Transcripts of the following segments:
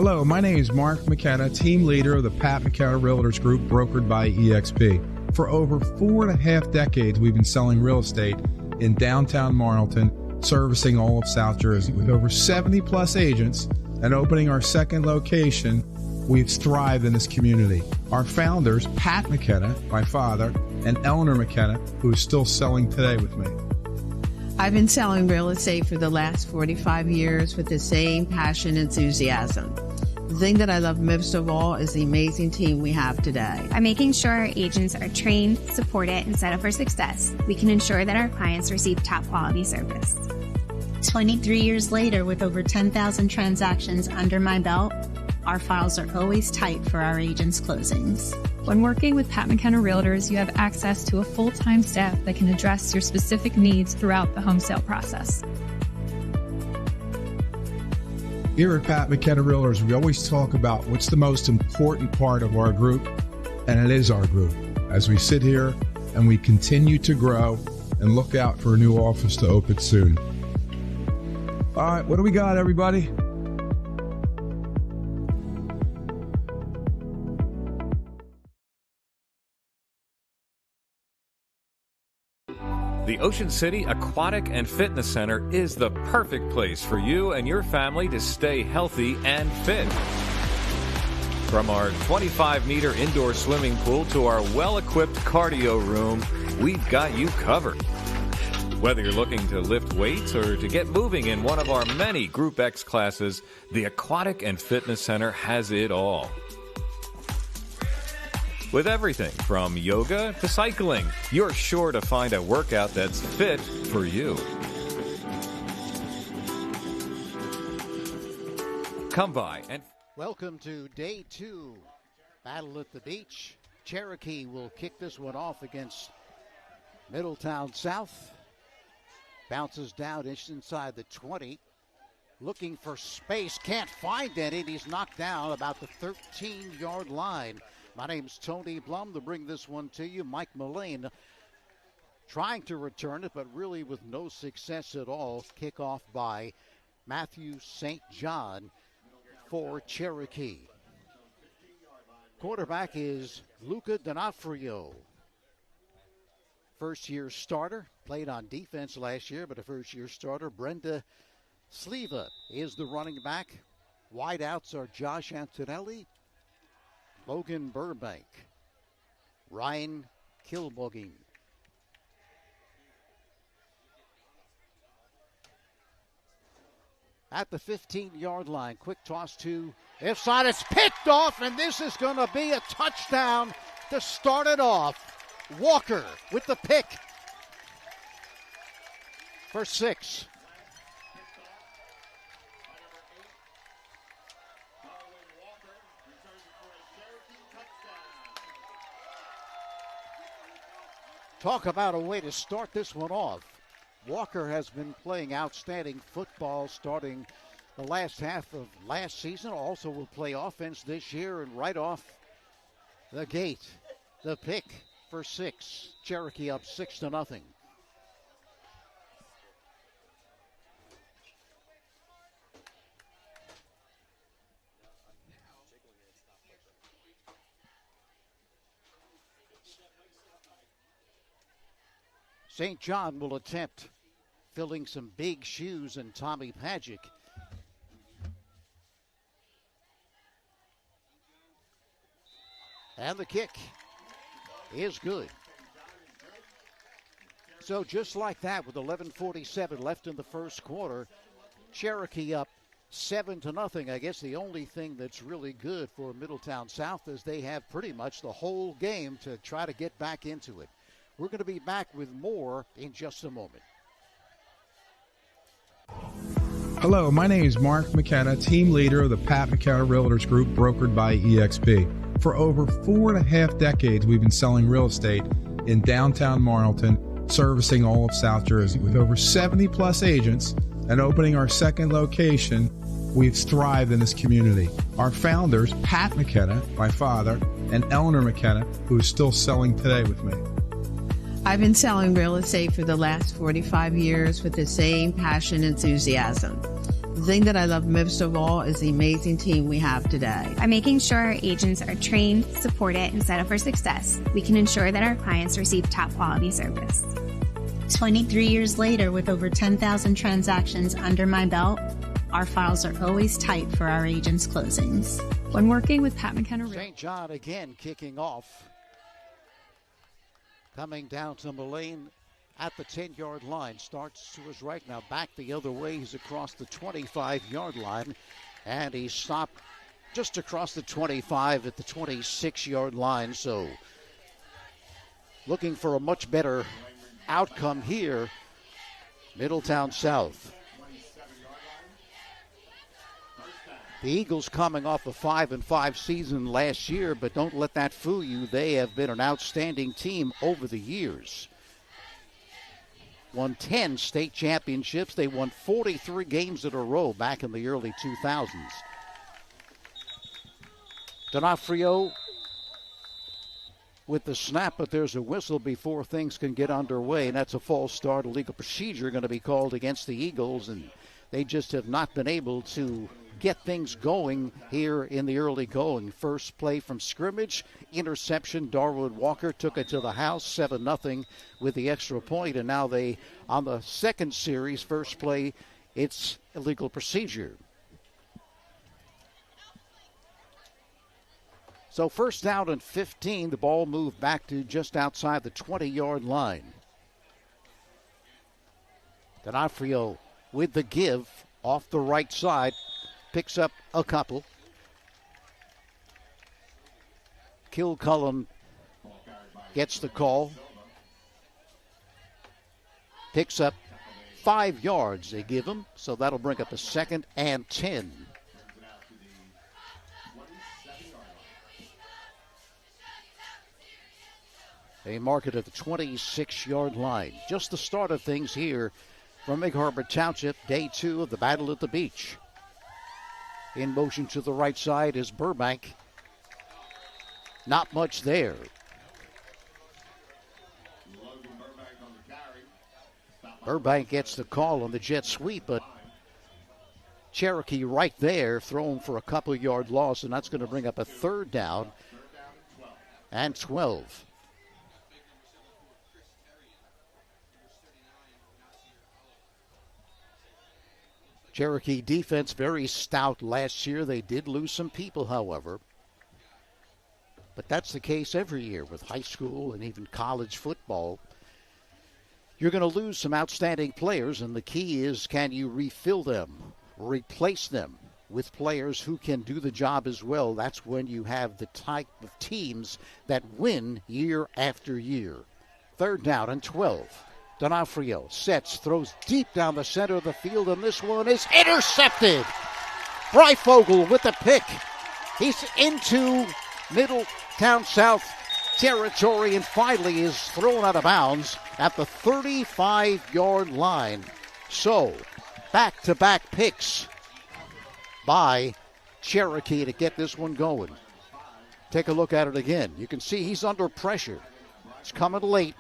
Hello, my name is Mark McKenna, team leader of the Pat McKenna Realtors Group, brokered by eXp. For over 4.5 decades, we've been selling real estate in downtown Marlton, servicing all of South Jersey. With over 70 plus agents and opening our second location, we've thrived in this community. Our founders, Pat McKenna, my father, and Eleanor McKenna, who is still selling today with me. I've been selling real estate for the last 45 years with the same passion and enthusiasm. The thing that I love most of all is the amazing team we have today. By making sure our agents are trained, supported, and set up for success, we can ensure that our clients receive top quality service. 23 years later, with over 10,000 transactions under my belt, our files are always tight for our agents' closings. When working with Pat McKenna Realtors, you have access to a full-time staff that can address your specific needs throughout the home sale process. Here at Pat McKenna Realtors, we always talk about what's the most important part of our group, and it is our group. As we sit here and we continue to grow and look out for a new office to open soon. All right, what do we got, everybody? The Ocean City Aquatic and Fitness Center is the perfect place for you and your family to stay healthy and fit. From our 25-meter indoor swimming pool to our well-equipped cardio room, we've got you covered. Whether you're looking to lift weights or to get moving in one of our many Group X classes, the Aquatic and Fitness Center has it all. With everything from yoga to cycling, you're sure to find a workout that's fit for you. Come by and... Welcome to day 2, Battle at the Beach. Cherokee will kick this one off against Middletown South. Bounces down just inside the 20. Looking for space, can't find any. He's knocked down about the 13-yard line. My name's Tony Blum to bring this one to you. Mike Mullane trying to return it, but really with no success at all. Kickoff by Matthew St. John for Cherokee. Quarterback is Luca D'Onofrio. First-year starter, played on defense last year, but a first-year starter. Brenda Sleva is the running back. Wideouts are Josh Antonelli, Logan Burbank, Ryan Kilbogging. At the 15-yard line, quick toss to left side. It's picked off, and this is going to be a touchdown to start it off. Walker with the pick for 6. Talk about a way to start this one off. Walker has been playing outstanding football starting the last half of last season. Also will play offense this year, and right off the gate, the pick for 6. Cherokee up 6-0. St. John will attempt filling some big shoes in Tommy Pagic. And the kick is good. So just like that, with 11:47 left in the first quarter, Cherokee up 7-0. I guess the only thing that's really good for Middletown South is they have pretty much the whole game to try to get back into it. We're going to be back with more in just a moment. Hello, my name is Mark McKenna, team leader of the Pat McKenna Realtors Group, brokered by eXp. For over 4.5 decades, we've been selling real estate in downtown Marlton, servicing all of South Jersey. With over 70 plus agents and opening our second location, we've thrived in this community. Our founders, Pat McKenna, my father, and Eleanor McKenna, who is still selling today with me. I've been selling real estate for the last 45 years with the same passion and enthusiasm. The thing that I love most of all is the amazing team we have today. By making sure our agents are trained, supported, and set up for success, we can ensure that our clients receive top quality service. 23 years later, with over 10,000 transactions under my belt, our files are always tight for our agents' closings. When working with Pat McKenna Realtors. St. John again kicking off. Coming down to Mullane at the 10-yard line. Starts to his right now. Back the other way. He's across the 25-yard line. And he stopped just across the 25 at the 26-yard line. So looking for a much better outcome here. Middletown South. The Eagles coming off a 5-5 season last year, but don't let that fool you. They have been an outstanding team over the years. Won 10 state championships. They won 43 games in a row back in the early 2000s. D'Onofrio with the snap, but there's a whistle before things can get underway, and that's a false start. A legal procedure going to be called against the Eagles, and they just have not been able to get things going here in the early going. First play from scrimmage, interception. Darwood Walker took it to the house, 7-0 with the extra point. And now they, on the second series, first play, it's illegal procedure. So first down and 15, the ball moved back to just outside the 20-yard line. D'Onofrio with the give off the right side. Picks up a couple. Kilcullen gets the call. Picks up 5 yards they give him, so that'll bring up a 2nd and 10. They mark it at the 26-yard line. Just the start of things here from Egg Harbor Township, day 2 of the Battle at the Beach. In motion to the right side is Burbank. Not much there. Burbank gets the call on the jet sweep, but Cherokee right there, thrown for a couple-yard loss, and that's going to bring up a 3rd down and 12. Cherokee defense very stout last year. They did lose some people, however. But that's the case every year with high school and even college football. You're going to lose some outstanding players, and the key is, can you refill them, replace them with players who can do the job as well? That's when you have the type of teams that win year after year. 3rd down and 12. D'Onofrio sets, throws deep down the center of the field, and this one is intercepted. Breifogel with the pick. He's into Middletown South territory and finally is thrown out of bounds at the 35-yard line. So, back-to-back picks by Cherokee to get this one going. Take a look at it again. You can see he's under pressure. It's coming late.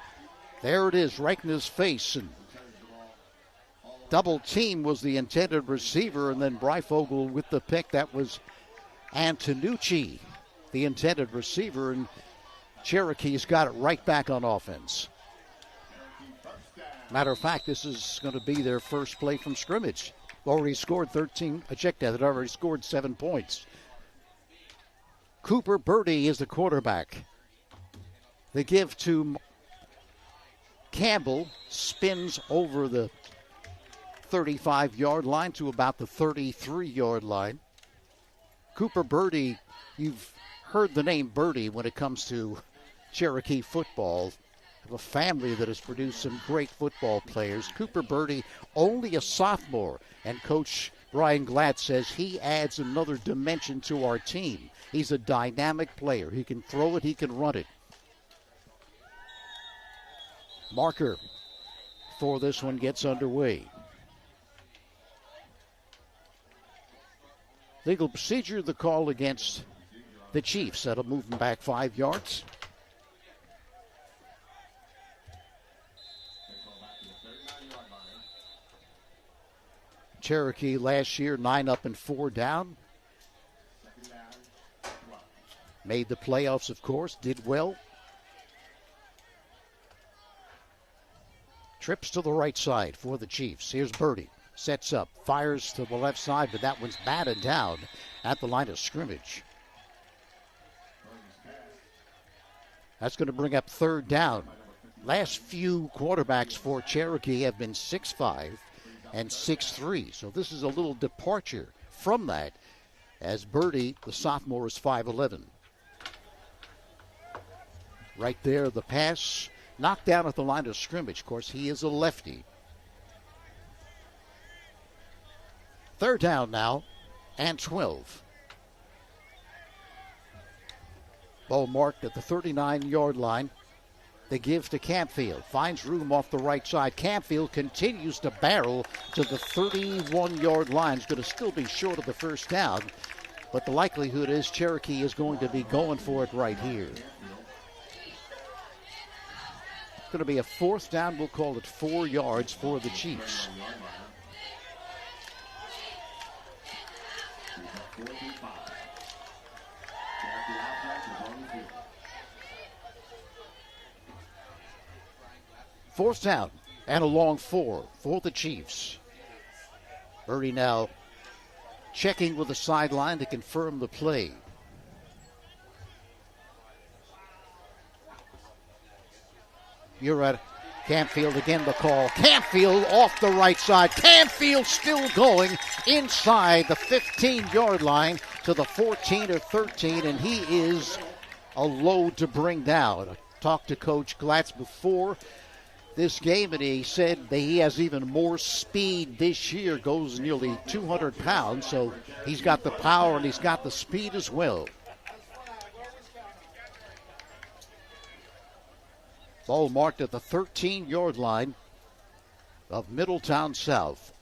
There it is, right in his face. And double team was the intended receiver, and then Breifogel with the pick. That was Antonucci, the intended receiver, and Cherokee's got it right back on offense. Matter of fact, this is going to be their first play from scrimmage. Already scored 13. Check that. It already scored 7 points. Cooper Birdie is the quarterback. The give to Campbell, spins over the 35-yard line to about the 33-yard line. Cooper Birdie, you've heard the name Birdie when it comes to Cherokee football. Have a family that has produced some great football players. Cooper Birdie, only a sophomore, and Coach Brian Glatt says he adds another dimension to our team. He's a dynamic player. He can throw it, he can run it. Marker for this one gets underway. Legal procedure, the call against the Chiefs. That'll move them back 5 yards. Cherokee last year, 9 up and 4 down. Made the playoffs, of course, did well. Trips to the right side for the Chiefs. Here's Birdie. Sets up, fires to the left side, but that one's batted down at the line of scrimmage. That's going to bring up third down. Last few quarterbacks for Cherokee have been 6'5" and 6'3", so this is a little departure from that, as Birdie, the sophomore, is 5'11". Right there, the pass knocked down at the line of scrimmage. Of course, he is a lefty. Third down now, and 12. Ball marked at the 39-yard line. They give to Campfield. Finds room off the right side. Campfield continues to barrel to the 31-yard line. It's going to still be short of the first down, but the likelihood is Cherokee is going to be going for it right here. It's going to be a fourth down. We'll call it 4 yards for the Chiefs. Fourth down and a long 4 for the Chiefs. Birdie now checking with the sideline to confirm the play. You're at Campfield again, the call. Campfield off the right side. Campfield still going inside the 15-yard line to the 14 or 13, and he is a load to bring down. I talked to Coach Glatz before this game, and he said that he has even more speed this year, goes nearly 200 pounds, so he's got the power and he's got the speed as well. Ball marked at the 13-yard line of Middletown South.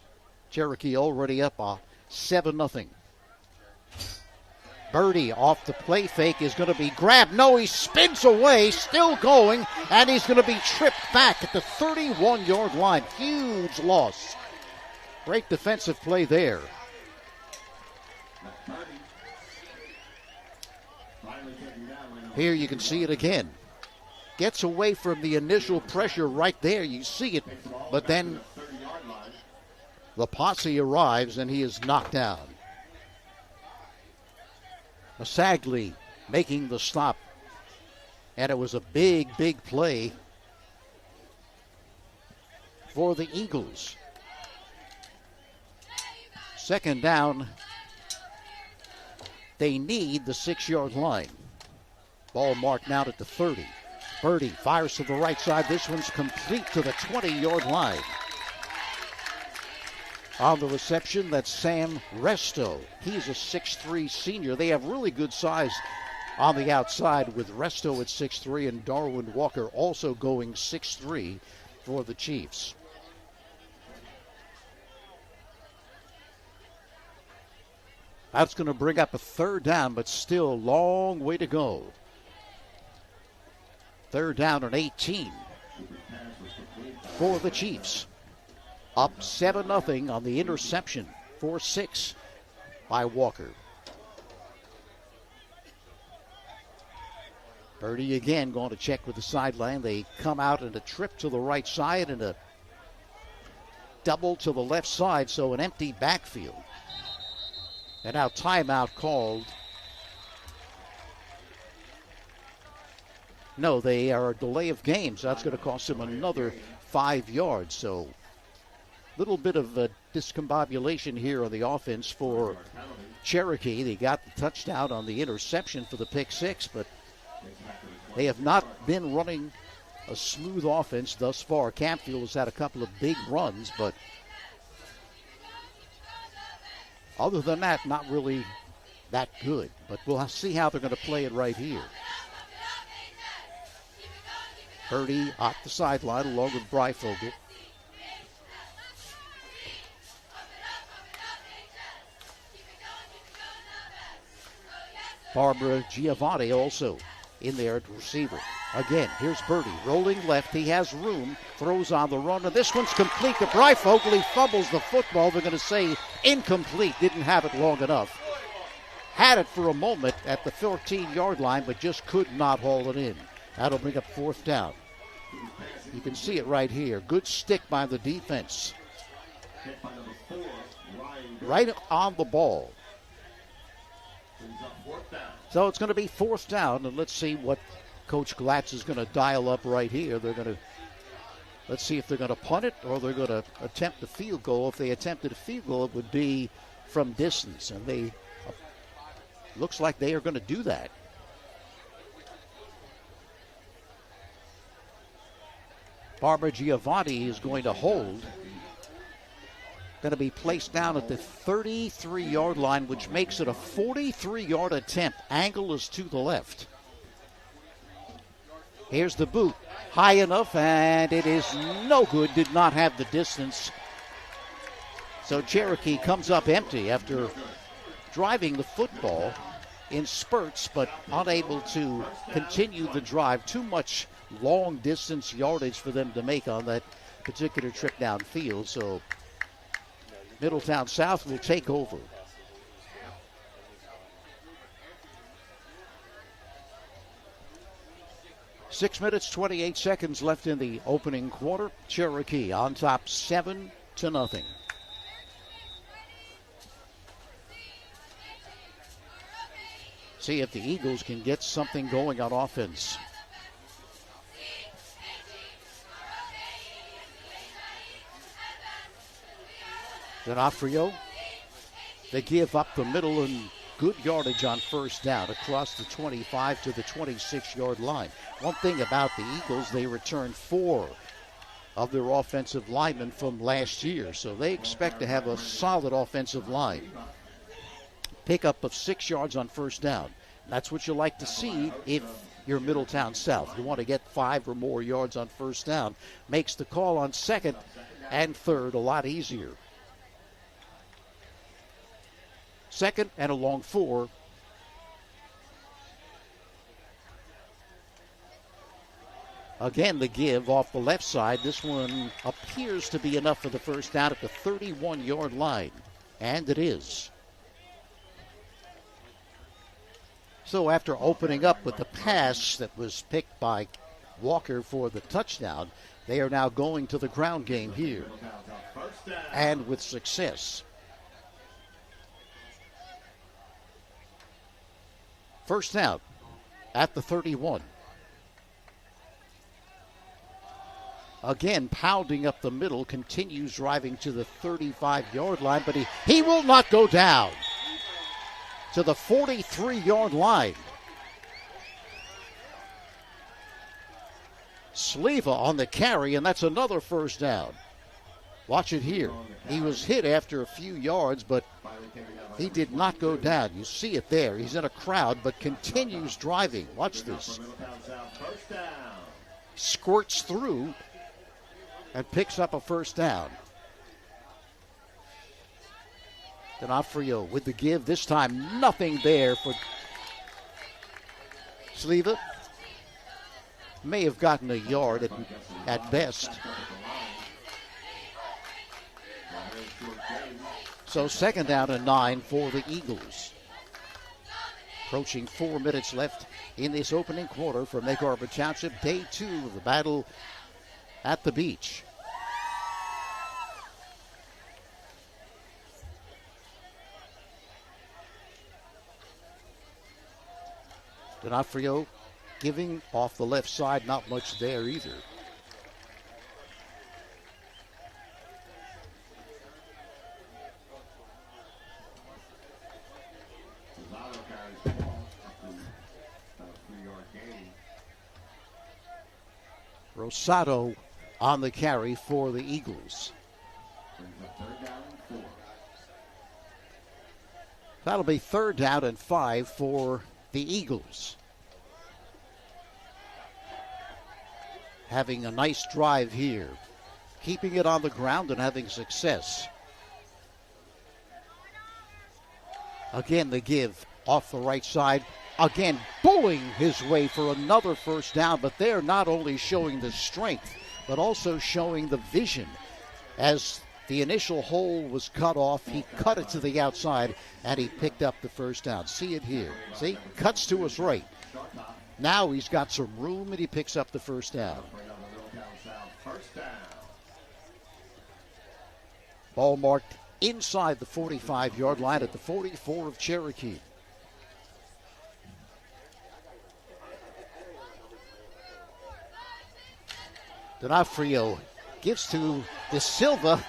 Cherokee already up 7-0. Birdie off the play fake is going to be grabbed. No, he spins away, still going, and he's going to be tripped back at the 31-yard line. Huge loss. Great defensive play there. Here you can see it again. Gets away from the initial pressure right there. You see it, but then the posse arrives and he is knocked down. Sagley making the stop, and it was a big, big play for the Eagles. Second down, they need the 6-yard line. Ball marked now at the 30. Birdie fires to the right side. This one's complete to the 20-yard line. On the reception, that's Sam Resto. He's a 6'3 senior. They have really good size on the outside with Resto at 6'3 and Darwin Walker also going 6'3 for the Chiefs. That's going to bring up a third down, but still a long way to go. Third down and 18 for the Chiefs. Up 7-0 on the interception. 4-6 by Walker. Birdie again going to check with the sideline. They come out in a trip to the right side and a double to the left side, so an empty backfield. And now timeout called. No, they are a delay of game, so that's going to cost them another 5 yards. So little bit of a discombobulation here on the offense for Cherokee. They got the touchdown on the interception for the pick six, but they have not been running a smooth offense thus far. Campfield has had a couple of big runs, but other than that, not really that good. But we'll see how they're going to play it right here. Birdie off the sideline along with Breifogel. Barbara Giovanni also in there at receiver. Again, here's Birdie rolling left. He has room, throws on the run, and this one's complete to Bryfogle. He fumbles the football. They're going to say incomplete. Didn't have it long enough. Had it for a moment at the 14-yard line, but just could not haul it in. That'll bring up 4th down. You can see it right here. Good stick by the defense. Right on the ball. So it's going to be 4th down, and let's see what Coach Glatz is going to dial up right here. Let's see if they're going to punt it or they're going to attempt a field goal. If they attempted a field goal, it would be from distance, and looks like they are going to do that. Barbara Giovanni is going to hold. Going to be placed down at the 33-yard line, which makes it a 43-yard attempt. Angle is to the left. Here's the boot. High enough, and it is no good. Did not have the distance. So Cherokee comes up empty after driving the football in spurts, but unable to continue the drive. Too much long distance yardage for them to make on that particular trip downfield. So Middletown South will take over. Six minutes, 28 seconds left in the opening quarter. Cherokee on top 7-0. See if the Eagles can get something going on offense. D'Onofrio, they give up the middle and good yardage on 1st down across the 25 to the 26-yard line. One thing about the Eagles, they returned 4 of their offensive linemen from last year, so they expect to have a solid offensive line. Pickup of 6 yards on 1st down. That's what you like to see if you're Middletown South. You want to get 5 or more yards on 1st down. Makes the call on 2nd and 3rd a lot easier. 2nd and a long 4. Again, the give off the left side. This one appears to be enough for the 1st down at the 31-yard line. And it is. So after opening up with the pass that was picked by Walker for the touchdown, they are now going to the ground game here. And with success. 1st down at the 31. Again, pounding up the middle, continues driving to the 35-yard line, but he will not go down to the 43-yard line. Sleva on the carry, and that's another 1st down. Watch it here. He was hit after a few yards, but he did not go down. You see it there. He's in a crowd, but continues driving. Watch this. Squirts through and picks up a 1st down. D'Onofrio with the give. This time, nothing there for Sleva. May have gotten a yard at best. So 2nd down and 9 for the Eagles. Approaching 4 minutes left in this opening quarter for Egg Harbor Township. Day 2 of the battle at the beach. D'Onofrio giving off the left side. Not much there either. Rosado on the carry for the Eagles. That'll be 3rd down and 5 for the Eagles. Having a nice drive here. Keeping it on the ground and having success. Again, the give off the right side. again, bullying his way for another first down, but they're not only showing the strength, but also showing the vision. As the initial hole was cut off, he cut it to the outside, and he picked up the first down. See it here. See? Cuts to his right. Now he's got some room, and he picks up the first down. Ball marked inside the 45-yard line at the 44 of Cherokee. D'Onofrio gives to De Silva,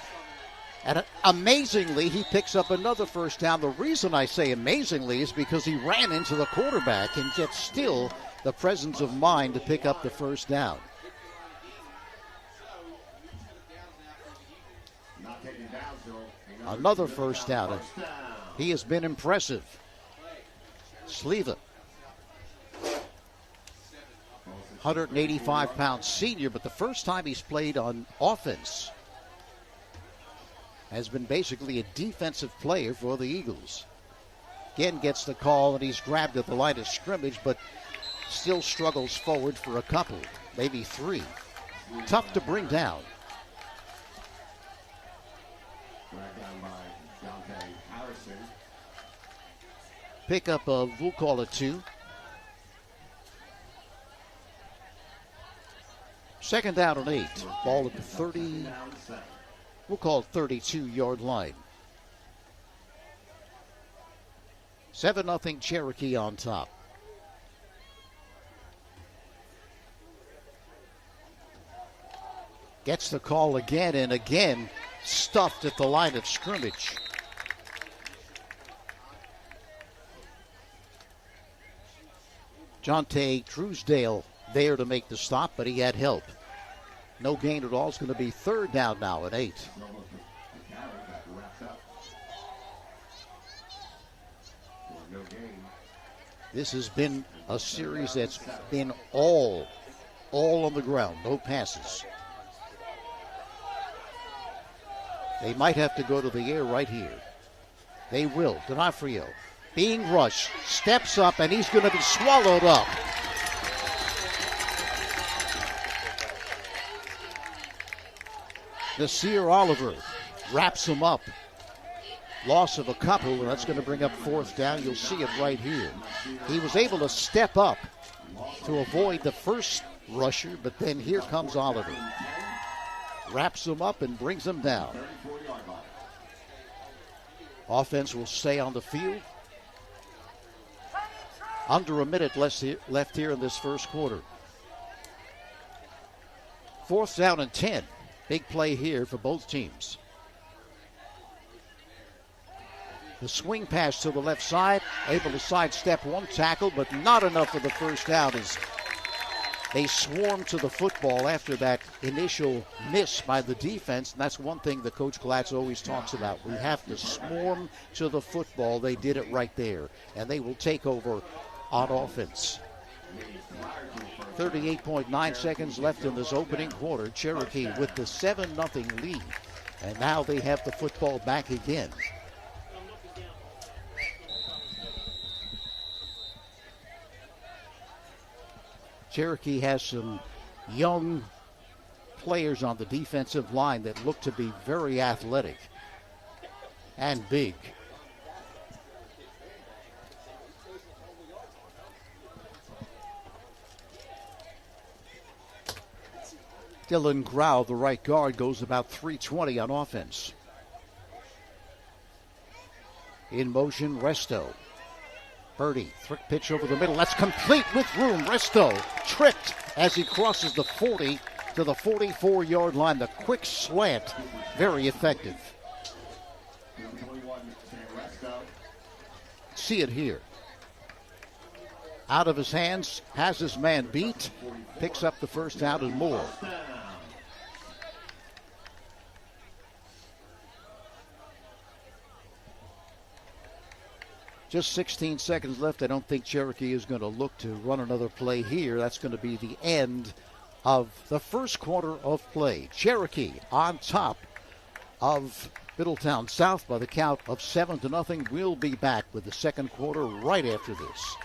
and amazingly, he picks up another first down. The reason I say amazingly is because he ran into the quarterback and yet still the presence of mind to pick up the first down. Another first down. He has been impressive. Sleva, 185-pound senior, but the first time he's played on offense has been basically a defensive player for the Eagles. Again gets the call, and he's grabbed at the line of scrimmage, but still struggles forward for a couple, maybe three. Tough to bring down. Pick up of, we'll call it 2. Second down and 8. Ball at the 30, we'll call it 32-yard line. 7-0 Cherokee on top. Gets the call again, and again stuffed at the line of scrimmage. Jonte Truesdale there to make the stop, but he had help. No gain at all. It's going to be third down now at 8. This has been a series that's been all on the ground, no passes. They might have to go to the air right here. They will. D'Onofrio being rushed, steps up, and he's going to be swallowed up. Nasir Oliver wraps him up. Loss of a couple, and that's going to bring up fourth down. You'll see it right here. He was able to step up to avoid the first rusher, but then here comes Oliver. Wraps him up and brings him down. Offense will stay on the field. Under a minute left here in this first quarter. Fourth down and 10. Big play here for both teams. The swing pass to the left side, able to sidestep one tackle, but not enough for the first down as they swarm to the football after that initial miss by the defense. And that's one thing that Coach Glatz always talks about. We have to swarm to the football. They did it right there, and they will take over on offense. 38.9 seconds left in this opening quarter. Cherokee with the 7-0 lead, and now they have the football back again. Cherokee has some young players on the defensive line that look to be very athletic and big. Dylan Grau, the right guard, goes about 320 on offense. In motion, Resto. Birdie, thrick pitch over the middle. That's complete with room. Resto tripped as he crosses the 40 to the 44-yard line. The quick slant, very effective. See it here. Out of his hands, has his man beat, picks up the first down and more. Just 16 seconds left. I don't think Cherokee is going to look to run another play here. That's going to be the end of the first quarter of play. Cherokee on top of Middletown South by the count of 7-0. We'll be back with the second quarter right after this.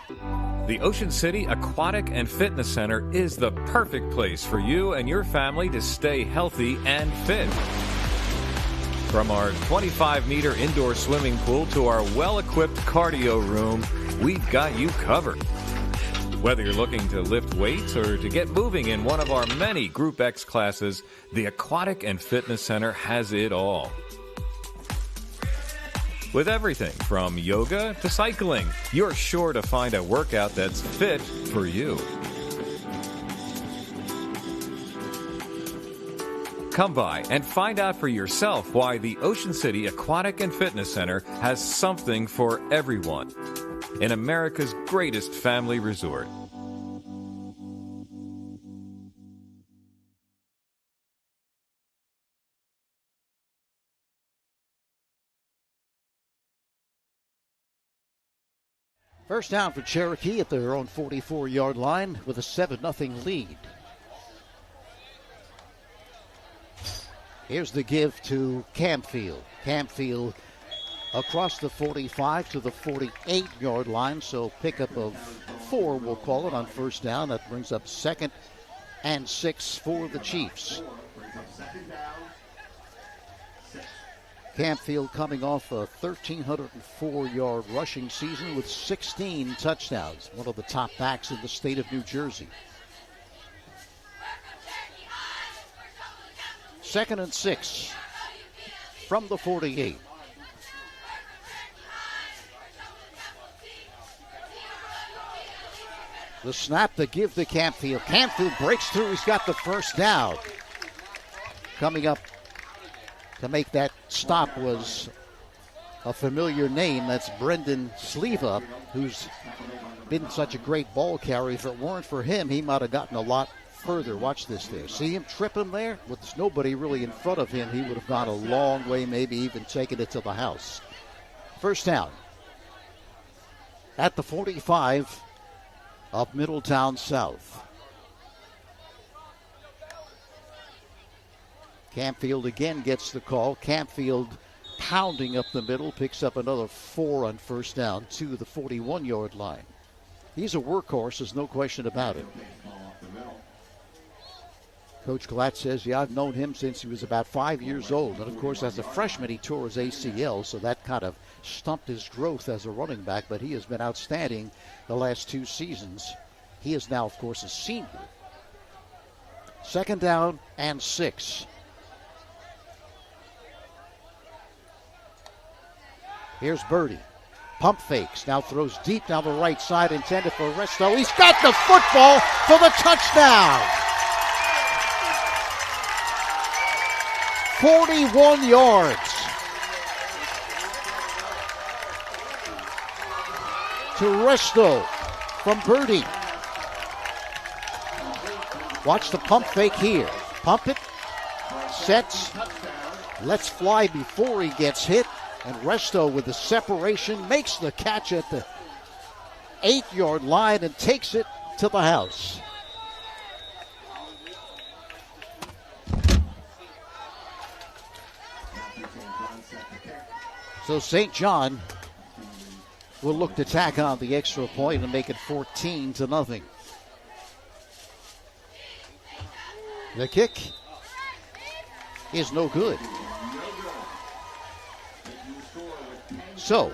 The Ocean City Aquatic and Fitness Center is the perfect place for you and your family to stay healthy and fit. From our 25-meter indoor swimming pool to our well-equipped cardio room, we've got you covered. Whether you're looking to lift weights or to get moving in one of our many Group X classes, the Aquatic and Fitness Center has it all. With everything from yoga to cycling, you're sure to find a workout that's fit for you. Come by and find out for yourself why the Ocean City Aquatic and Fitness Center has something for everyone in America's greatest family resort. First down for Cherokee at their own 44-yard line with a 7-0 lead. Here's the give to Campfield. Campfield across the 45 to the 48-yard line, so pickup of 4, we'll call it, on first down. That brings up 2nd and 6 for the Chiefs. Campfield coming off a 1,304-yard rushing season with 16 touchdowns, one of the top backs in the state of New Jersey. 2nd and 6 from the 48. The snap, the give to Campfield. Campfield breaks through. He's got the first down. Coming up to make that stop was a familiar name. That's Brendan Sleva, who's been such a great ball carrier. If it weren't for him, he might have gotten a lot further. Watch this there. See him trip him there? With nobody really in front of him, he would have gone a long way, maybe even taken it to the house. First down at the 45 of Middletown South. Campfield again gets the call. Campfield pounding up the middle, picks up another 4 on first down to the 41-yard line. He's a workhorse, there's no question about it. Coach Glatt says, yeah, I've known him since he was about 5 years old. And, of course, as a freshman, he tore his ACL, so that kind of stumped his growth as a running back. But he has been outstanding the last 2 seasons. He is now, of course, a senior. 2nd down and 6. Here's Birdie. Pump fakes. Now throws deep down the right side, intended for Resto. He's got the football for the touchdown. 41 yards. To Resto from Birdie. Watch the pump fake here. Pump it. Sets. Lets fly before he gets hit. And Resto with the separation makes the catch at the 8-yard line and takes it to the house. So St. John will look to tack on the extra point and make it 14-0. The kick is no good. So,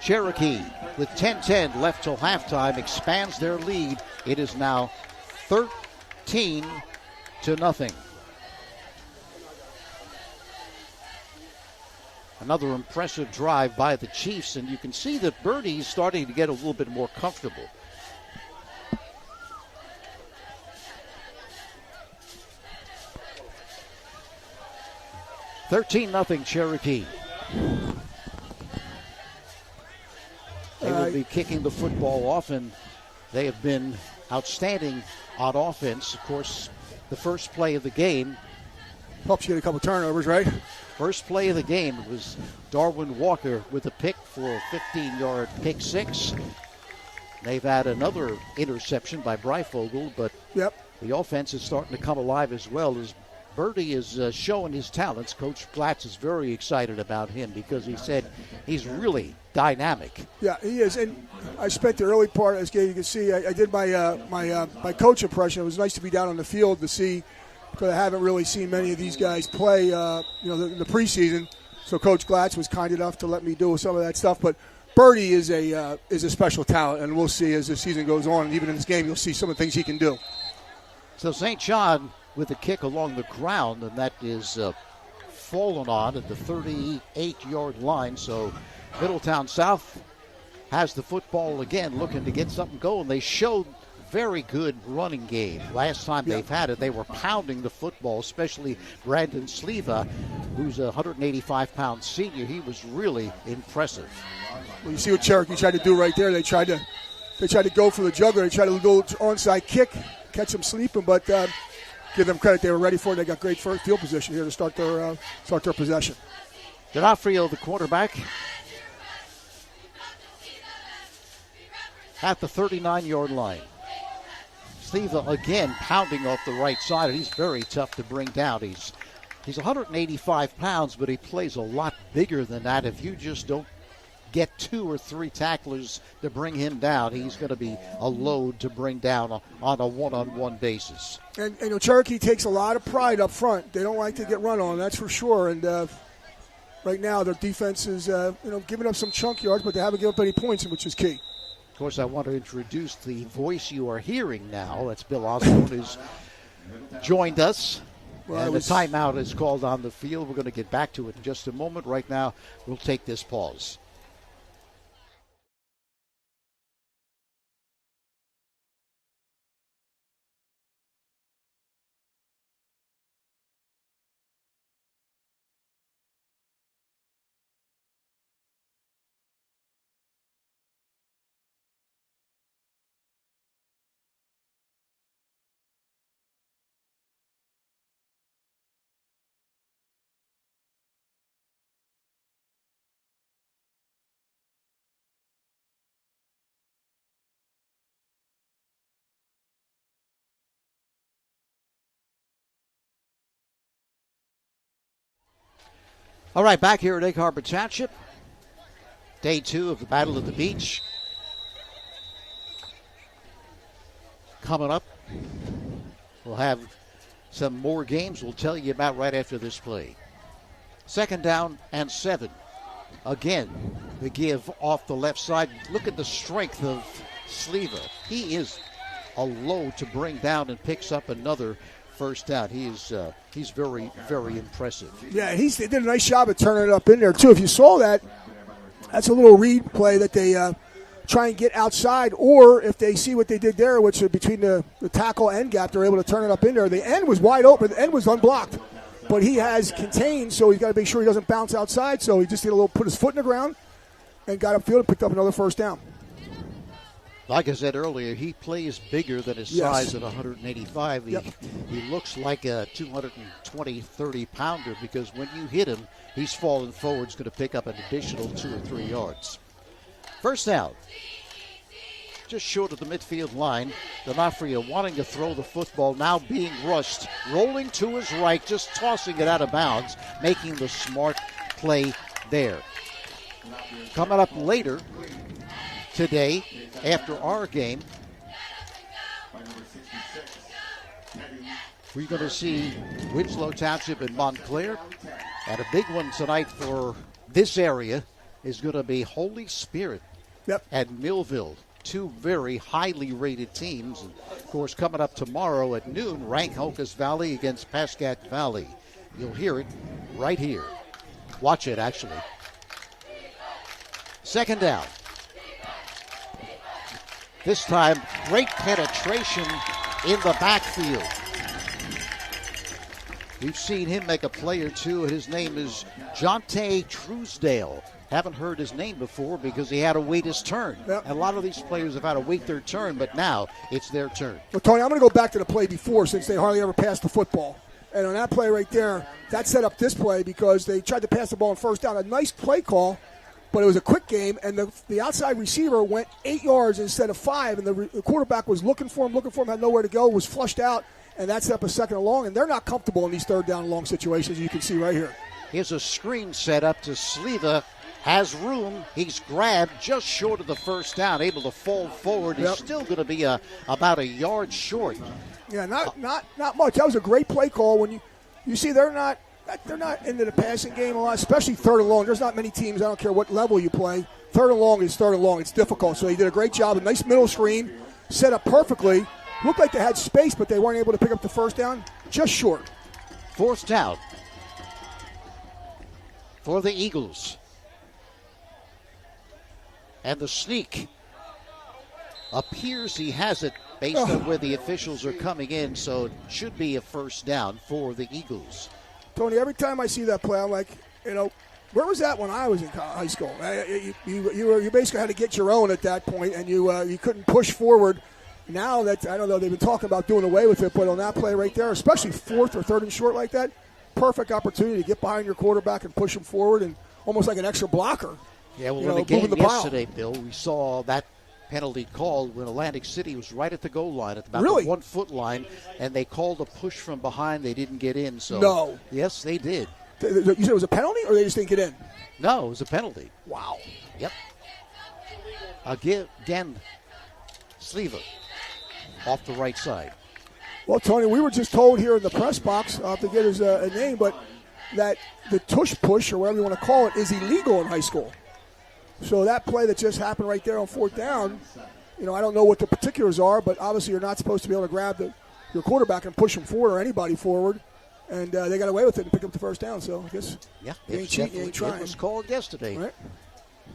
Cherokee, with 10:10 left till halftime, expands their lead. It is now 13-0. Another impressive drive by the Chiefs, and you can see that Birdie's starting to get a little bit more comfortable. (13-0) Cherokee. They will be kicking the football often. They have been outstanding on offense. Of course, the first play of the game helps you get a couple turnovers, right? First play of the game was Darwin Walker with a pick for a 15-yard pick six. They've had another interception by Breifogel, but the offense is starting to come alive as well as Birdie is showing his talents. Coach Glatz is very excited about him because he said he's really dynamic. Yeah, he is. And I spent the early part of this game. You can see I did my coach impression. It was nice to be down on the field to see, because I haven't really seen many of these guys play, in the preseason. So Coach Glatz was kind enough to let me do some of that stuff. But Birdie is a special talent, and we'll see as the season goes on. And even in this game, you'll see some of the things he can do. So St. John with a kick along the ground, and that is fallen on at the 38-yard line. So Middletown South has the football again, looking to get something going. They showed very good running game. Last time they've had it, they were pounding the football, especially Brandon Sleva, who's a 185-pound senior. He was really impressive. Well, you see what Cherokee tried to do right there. They tried to go for the juggler. They tried to go onside kick, catch them sleeping, but give them credit. They were ready for it. They got great field position here to start their possession. D'Onofrio, the quarterback, at the 39-yard line. Sleva again pounding off the right side, and he's very tough to bring down. He's 185 pounds, but he plays a lot bigger than that. If you just don't get 2 or 3 tacklers to bring him down, he's going to be a load to bring down on a one-on-one basis. And Cherokee takes a lot of pride up front. They don't like to get run on, that's for sure. And right now their defense is giving up some chunk yards, but they haven't given up any points, which is key. Of course, I want to introduce the voice you are hearing now. That's Bill Osborne, who's joined us. And the timeout is called on the field. We're going to get back to it in just a moment. Right now, we'll take this pause. All right, back here at Egg Harbor Township. Day 2 of the Battle of the Beach. Coming up, we'll have some more games we'll tell you about right after this play. 2nd down and 7. Again, the give off the left side. Look at the strength of Sleva. He is a load to bring down and picks up another first down. He's very, very impressive. Yeah, he did a nice job of turning it up in there, too. If you saw that, that's a little read play that they try and get outside, or if they see what they did there, which is between the tackle end gap, they're able to turn it up in there. The end was wide open. The end was unblocked, but he has contained, so he's got to make sure he doesn't bounce outside. So he just did put his foot in the ground and got upfield and picked up another first down. Like I said earlier, he plays bigger than his size at 185. He looks like a 220, 30-pounder because when you hit him, he's falling forward. He's going to pick up an additional 2 or 3 yards. First down. Just short of the midfield line. D'Onofrio wanting to throw the football, now being rushed. Rolling to his right, just tossing it out of bounds, making the smart play there. Coming up later today, after our game, we're going to see Winslow Township and Montclair. And a big one tonight for this area is going to be Holy Spirit and Millville. 2 very highly rated teams. And of course, coming up tomorrow at noon, Rank-Hocus Valley against Pascack Valley. You'll hear it right here. Watch it, actually. 2nd down. This time, great penetration in the backfield. We've seen him make a play or two. His name is Jonte Truesdale. Haven't heard his name before because he had to wait his turn. And a lot of these players have had to wait their turn, but now it's their turn. Well, Tony, I'm going to go back to the play before since they hardly ever passed the football. And on that play right there, that set up this play because they tried to pass the ball on first down. A nice play call, but it was a quick game, and the outside receiver went 8 yards instead of 5, and the quarterback was looking for him, had nowhere to go, was flushed out, and that's up a second and long, and they're not comfortable in these third down and long situations, you can see right here. Here's a screen set up to Sleva. Has room. He's grabbed just short of the first down, able to fall forward. He's still going to be about a yard short. Yeah, not much. That was a great play call. When you see they're not into the passing game a lot, especially third and long. There's not many teams, I don't care what level you play. Third and long is third and long. It's difficult. So he did a great job. A nice middle screen, set up perfectly. Looked like they had space, but they weren't able to pick up the first down. Just short. Fourth down for the Eagles. And the sneak appears he has it based on where the officials are coming in, so it should be a first down for the Eagles. Tony, every time I see that play, I'm like, where was that when I was in high school? You basically had to get your own at that point, and you couldn't push forward. Now that, I don't know, they've been talking about doing away with it, but on that play right there, especially fourth or third and short like that, perfect opportunity to get behind your quarterback and push him forward, and almost like an extra blocker. Yeah, well, in the game yesterday, Bill, we saw that penalty called when Atlantic City was right at the goal line, at about the 1 foot line, and they called a push from behind. They didn't get in. So no. Yes, they did. You said it was a penalty, or they just didn't get in? No, it was a penalty. Wow. Yep. Again, Sleva off the right side. Well, Tony, we were just told here in the press box, I'll have to get his name, but that the tush push, or whatever you want to call it, is illegal in high school. So that play that just happened right there on fourth down, I don't know what the particulars are, but obviously you're not supposed to be able to grab your quarterback and push him forward or anybody forward. And they got away with it and picked up the first down. So I guess you ain't cheating, you ain't trying. It was called yesterday. Right.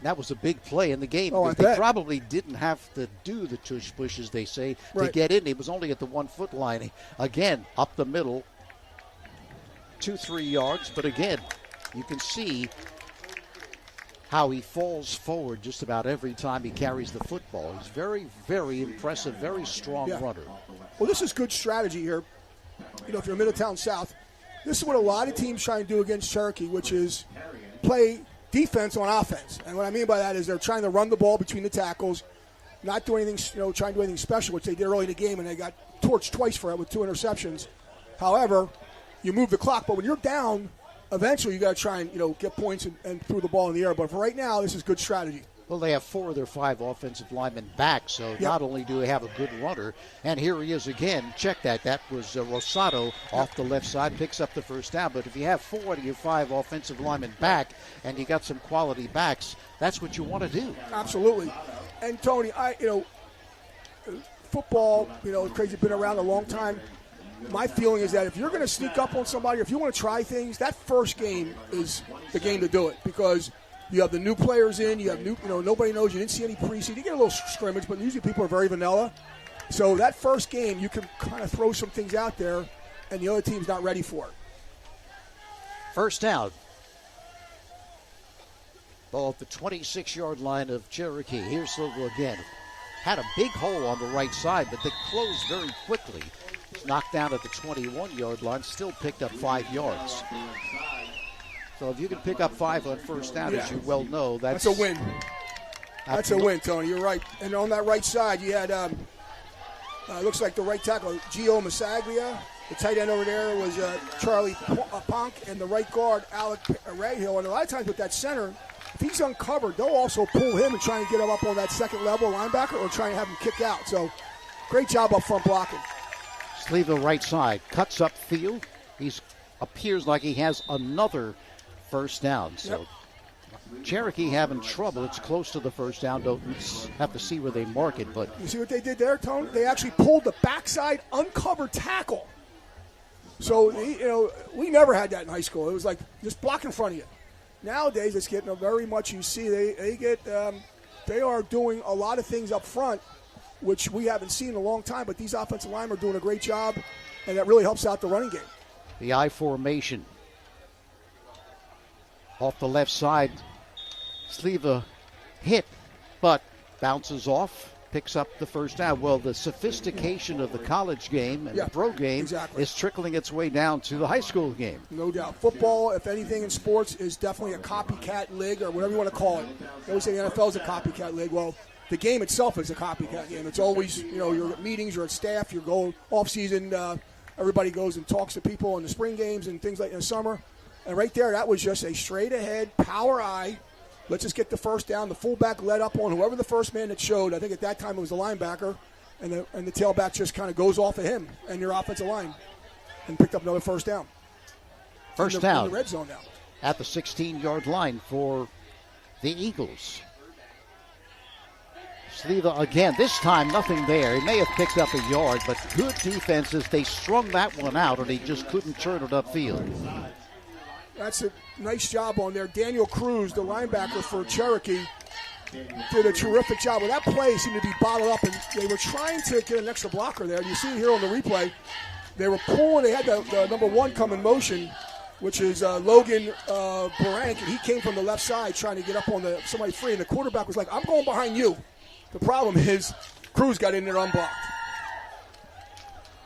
That was a big play in the game. Oh, they probably didn't have to do the tush push, as they say, to get in. He was only at the 1 foot line. Again, up the middle, 2-3 yards. But again, you can see how he falls forward just about every time he carries the football. He's very, very impressive, very strong runner. Well, this is good strategy here. If you're Middletown South, this is what a lot of teams try and do against Cherokee, which is play defense on offense. And what I mean by that is they're trying to run the ball between the tackles, not do anything, trying to do anything special, which they did early in the game, and they got torched twice for it with 2 interceptions. However, you move the clock, but when you're down, eventually you got to try and get points and throw the ball in the air. But for right now, this is good strategy. Well, they have 4 of their 5 offensive linemen back, so not only do they have a good runner, and here he is again. Check that. That was Rosado off the left side, picks up the first down. But if you have 4 of your 5 offensive linemen back and you got some quality backs, that's what you want to do. Absolutely. And, Tony, football, crazy, been around a long time. My feeling is that if you're going to sneak up on somebody, if you want to try things, that first game is the game to do it, because you have the new players in, you have nobody knows, you didn't see any preseason. You get a little scrimmage, but usually people are very vanilla. So that first game, you can kind of throw some things out there, and the other team's not ready for it. First down. Ball at the 26-yard line of Cherokee. Here's Silva again. Had a big hole on the right side, but they closed very quickly. Knocked down at the 21-yard line, still picked up 5 yards. So if you can pick up 5 on first down, as you well know, that's a win. That's a win, Tony. You're right. And on that right side, you had, looks like the right tackle, Gio Masaglia. The tight end over there was Charlie Ponk, and the right guard, Alec Rayhill. And a lot of times with that center, if he's uncovered, they'll also pull him and try and get him up on that second level linebacker, or try and have him kick out. So great job up front blocking. Sleva right side, cuts up field. He appears like he has another first down. So Cherokee having trouble. It's close to the first down. Don't have to see where they mark it. But you see what they did there, Tony? They actually pulled the backside uncovered tackle. So, we never had that in high school. It was like just block in front of you. Nowadays, it's getting very much, you see, they are doing a lot of things up front, which we haven't seen in a long time, but these offensive linemen are doing a great job, and that really helps out the running game. The I formation. Off the left side, Sleva hit, but bounces off, picks up the first down. Well, the sophistication of the college game and the pro game is trickling its way down to the high school game. No doubt. Football, if anything in sports, is definitely a copycat league, or whatever you want to call it. They always say the NFL is a copycat league. Well, the game itself is a copycat game. It's always, your meetings, you're at staff, you're going off-season everybody goes and talks to people in the spring games and things like in the summer. And right there, that was just a straight-ahead power eye. Let's just get the first down. The fullback led up on whoever the first man that showed. I think at that time it was the linebacker. And the tailback just kind of goes off of him and your offensive line and picked up another first down. First down. In the red zone now. At the 16-yard line for the Eagles. Sleva again, this time nothing there. He may have picked up a yard, but good defenses. They strung that one out, and he just couldn't turn it upfield. That's a nice job on there. Daniel Cruz, the linebacker for Cherokee, did a terrific job. Well, that play seemed to be bottled up, and they were trying to get an extra blocker there. You see it here on the replay. They were pulling. They had the number 1 come in motion, which is Logan Barank, and he came from the left side trying to get up on somebody free, and the quarterback was like, I'm going behind you. The problem is Cruz got in there unblocked.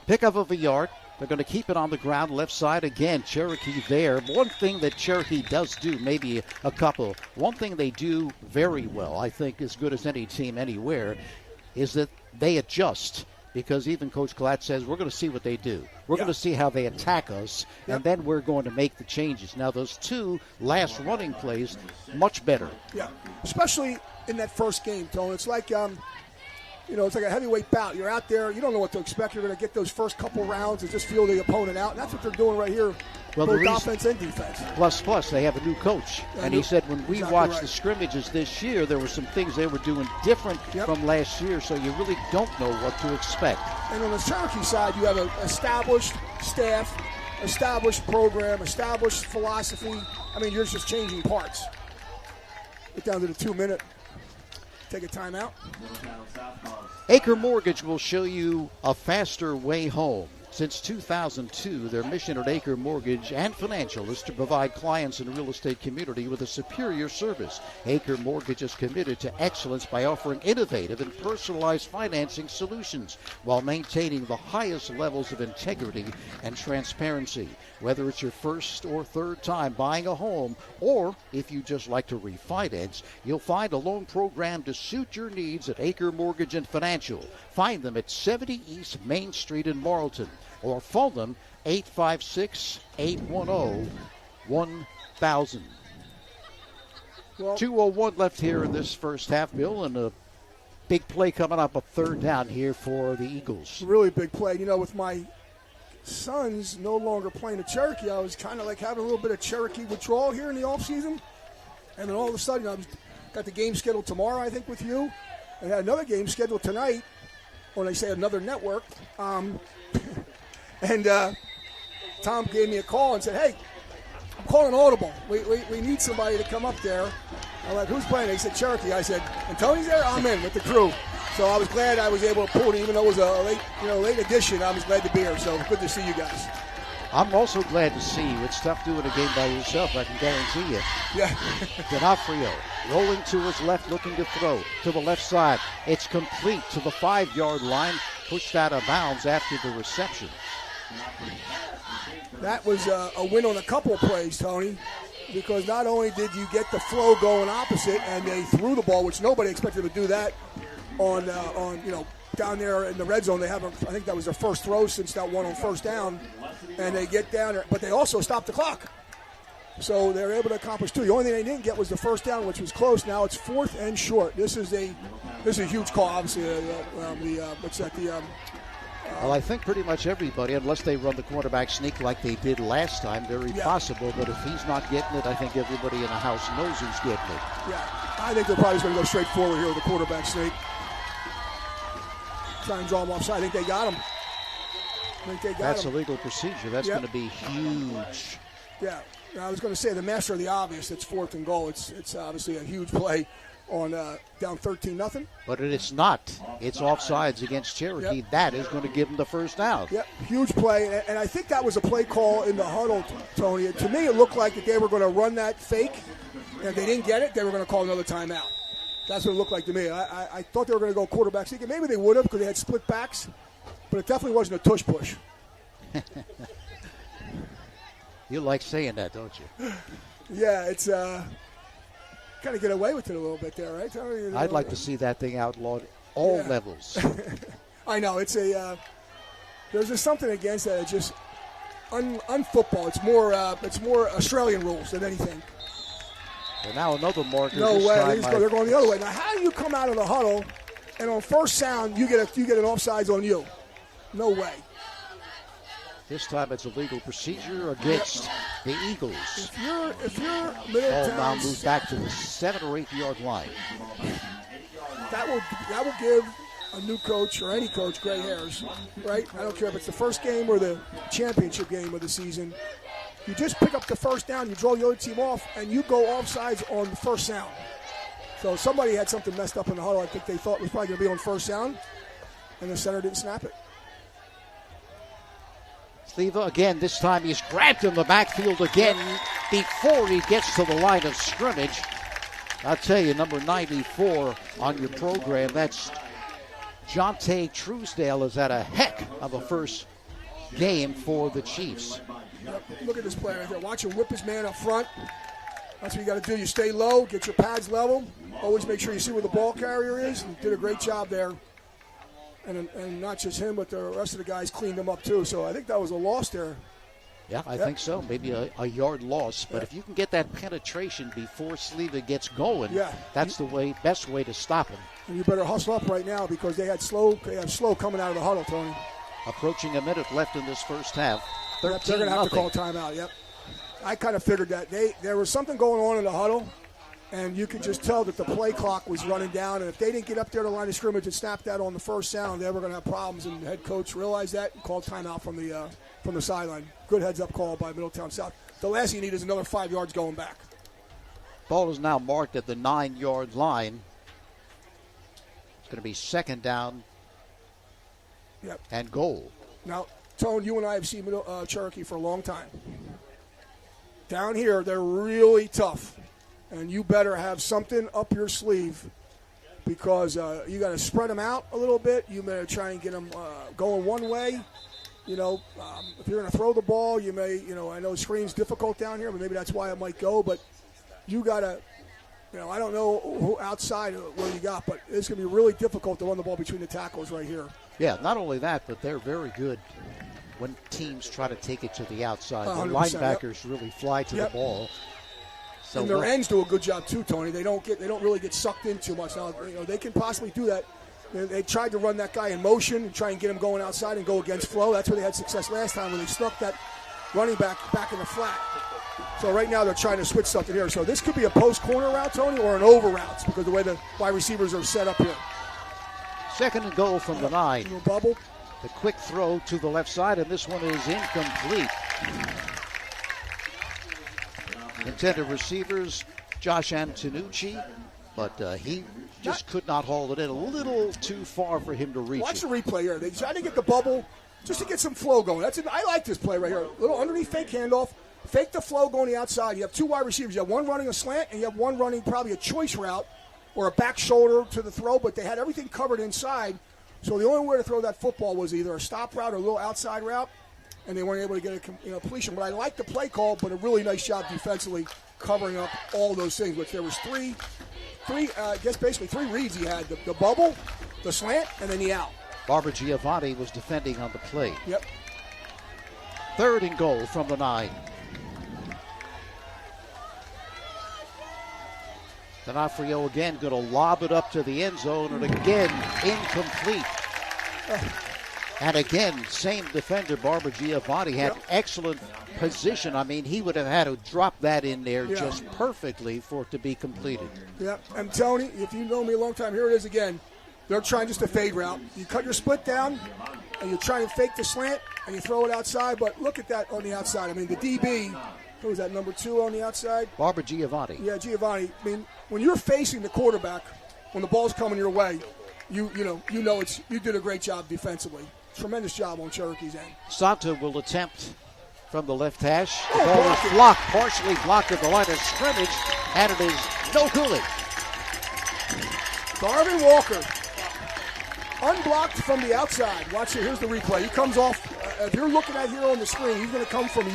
Pickup of a yard. They're going to keep it on the ground, left side again. Cherokee there. One thing that Cherokee does do, maybe a couple, one thing they do very well, I think as good as any team anywhere, is that they adjust. Because even Coach Glatt says, we're going to see what they do. We're going to see how they attack us, and then we're going to make the changes. Now, those 2 last running plays, much better. Yeah, especially in that first game, Tone. It's like, it's like a heavyweight bout. You're out there. You don't know what to expect. You're going to get those first couple rounds and just feel the opponent out. And that's what they're doing right here, both offense and defense. Plus, they have a new coach. And he said when we watched the scrimmages this year, there were some things they were doing different from last year, so you really don't know what to expect. And on the Cherokee side, you have an established staff, established program, established philosophy. I mean, you're just changing parts. Get down to the 2-minute. Take a timeout. Acre Mortgage will show you a faster way home. Since 2002, their mission at Acre Mortgage and Financial is to provide clients in the real estate community with a superior service. Acre Mortgage is committed to excellence by offering innovative and personalized financing solutions while maintaining the highest levels of integrity and transparency. Whether it's your first or third time buying a home, or if you just like to refinance, you'll find a loan program to suit your needs at Acre Mortgage and Financial. Find them at 70 East Main Street in Marlton, or phone them 856-810-1000. Well, 2:01 left here in this first half, Bill, and a big play coming up, a third down here for the Eagles. Really big play. With my sons no longer playing at Cherokee, I was kind of like having a little bit of Cherokee withdrawal here in the offseason. And then all of a sudden, I've got the game scheduled tomorrow, I think, with you. And had another game scheduled tonight, when I say another network. And Tom gave me a call and said, hey, I'm calling audible. We need somebody to come up there. I'm like, who's playing? He said, Cherokee. I said, and Tony's there? I'm in with the crew. So I was glad I was able to pull it, even though it was a late edition. I was glad to be here. So good to see you guys. I'm also glad to see you. It's tough doing a game by yourself, I can guarantee you. Yeah. D'Onofrio rolling to his left, looking to throw to the left side. It's complete to the 5-yard line, pushed out of bounds after the reception. That was a win on a couple of plays, Tony, because not only did you get the flow going opposite, and they threw the ball, which nobody expected to do that on down there in the red zone. They haven't. I think that was their first throw since that one on first down, and they get down there, but they also stopped the clock. So they're able to accomplish 2. The only thing they didn't get was the first down, which was close. Now it's 4th and short. This is a huge call, obviously. Well, I think pretty much everybody, unless they run the quarterback sneak like they did last time, very possible. But if he's not getting it, I think everybody in the house knows who's getting it. Yeah, I think they're probably going to go straight forward here with the quarterback sneak. Try and draw him offside. I think they got him. That's a legal procedure. That's going to be huge. Yeah, I was going to say the master of the obvious. It's 4th and goal. It's obviously a huge play on down 13-0. But it's not. It's offsides against Cherokee. Yep. That is going to give them the first down. Yep, huge play. And I think that was a play call in the huddle, Tony. To me, it looked like that they were going to run that fake. And if they didn't get it, they were going to call another timeout. That's what it looked like to me. I thought they were going to go quarterback sneak. Maybe they would have because they had split backs. But it definitely wasn't a tush push. You like saying that, don't you? Yeah, it's kind of get away with it a little bit there, right, Tony? I'd like to see that thing outlawed all levels. I know. It's There's just something against that. It's just unfootball. It's more Australian rules than anything. And now another marker. No way. They're going the other way. Now, how do you come out of the huddle and on first sound you get an offsides on you? No way. This time it's a legal procedure against the Eagles. If you're Ball Middletown, now moves back to the 7 or 8 yard line. that will give a new coach or any coach gray hairs, right? I don't care if it's the first game or the championship game of the season. You just pick up the first down, you draw the other team off, and you go offsides on the first sound. So somebody had something messed up in the huddle. I think they thought it was probably going to be on first sound, and the center didn't snap it. Sleva again, this time he's grabbed in the backfield again before he gets to the line of scrimmage. I'll tell you, number 94 on your program, that's Jonte Truesdale, has had a heck of a first game for the Chiefs. Look at this player right there. Watch him whip his man up front. That's what you got to do. You stay low, get your pads level. Always make sure you see where the ball carrier is. And did a great job there. And not just him, but the rest of the guys cleaned him up too. So I think that was a loss there. Yeah, I think so. Maybe a yard loss. But if you can get that penetration before Sleva gets going, that's the best way to stop him. And you better hustle up right now because they have slow coming out of the huddle, Tony. Approaching a minute left in this first half. They're going to have to call timeout, yep. I kind of figured that. There was something going on in the huddle, and you could just tell that the play clock was running down. And if they didn't get up there to the line of scrimmage and snap that on the first sound, they were going to have problems. And the head coach realized that and called timeout from the sideline. Good heads-up call by Middletown South. The last thing you need is another 5 yards going back. Ball is now marked at the 9-yard line. It's going to be second down and goal. Now, Tone, you and I have seen Cherokee for a long time. Down here, they're really tough. And you better have something up your sleeve because you got to spread them out a little bit. You better try and get them going one way. You know, if you're going to throw the ball, you may, I know screen's difficult down here, but maybe that's why it might go. But you got to, I don't know who outside where you got, but it's going to be really difficult to run the ball between the tackles right here. Yeah, not only that, but they're very good when teams try to take it to the outside. The linebackers really fly to the ball. So and their ends do a good job too, Tony. They don't really get sucked in too much. Now, they can possibly do that. They tried to run that guy in motion and try and get him going outside and go against flow. That's where they had success last time when they snuck that running back in the flat. So right now they're trying to switch something here. So this could be a post corner route, Tony, or an over route because of the way the wide receivers are set up here. Second and goal from the 9. Little bubble. The quick throw to the left side, and this one is incomplete. Intended receivers, Josh Antonucci, but he just could not hold it in. A little too far for him to reach. Watch the replay here. They tried to get the bubble just to get some flow going. I like this play right here. A little underneath fake handoff. Fake the flow going the outside. You have two wide receivers. You have one running a slant, and you have one running probably a choice route or a back shoulder to the throw, but they had everything covered inside. So the only way to throw that football was either a stop route or a little outside route, and they weren't able to get a completion. But I like the play call, but a really nice job defensively covering up all those things, which there was three reads he had. The bubble, the slant, and then the out. Barbara Giovanni was defending on the play. Yep. Third and goal from the 9. D'Onofrio again going to lob it up to the end zone, and again, incomplete. And again, same defender, Barbara Giovanni, had excellent position. I mean, he would have had to drop that in there just perfectly for it to be completed. Yeah, and Tony, if you know me a long time, here it is again. They're trying just a fade route. You cut your split down, and you try and fake the slant, and you throw it outside, but look at that on the outside. I mean, the DB, who was that, number 2 on the outside? Barbara Giovanni. Yeah, Giovanni. I mean, when you're facing the quarterback, when the ball's coming your way, you did a great job defensively. Tremendous job on Cherokee's end. Santa will attempt from the left hash. The ball is blocked, partially blocked at the line of scrimmage, and it is no good. Darvin Walker, unblocked from the outside. Watch it. Here's the replay. He comes off. If you're looking at here on the screen, he's going to come from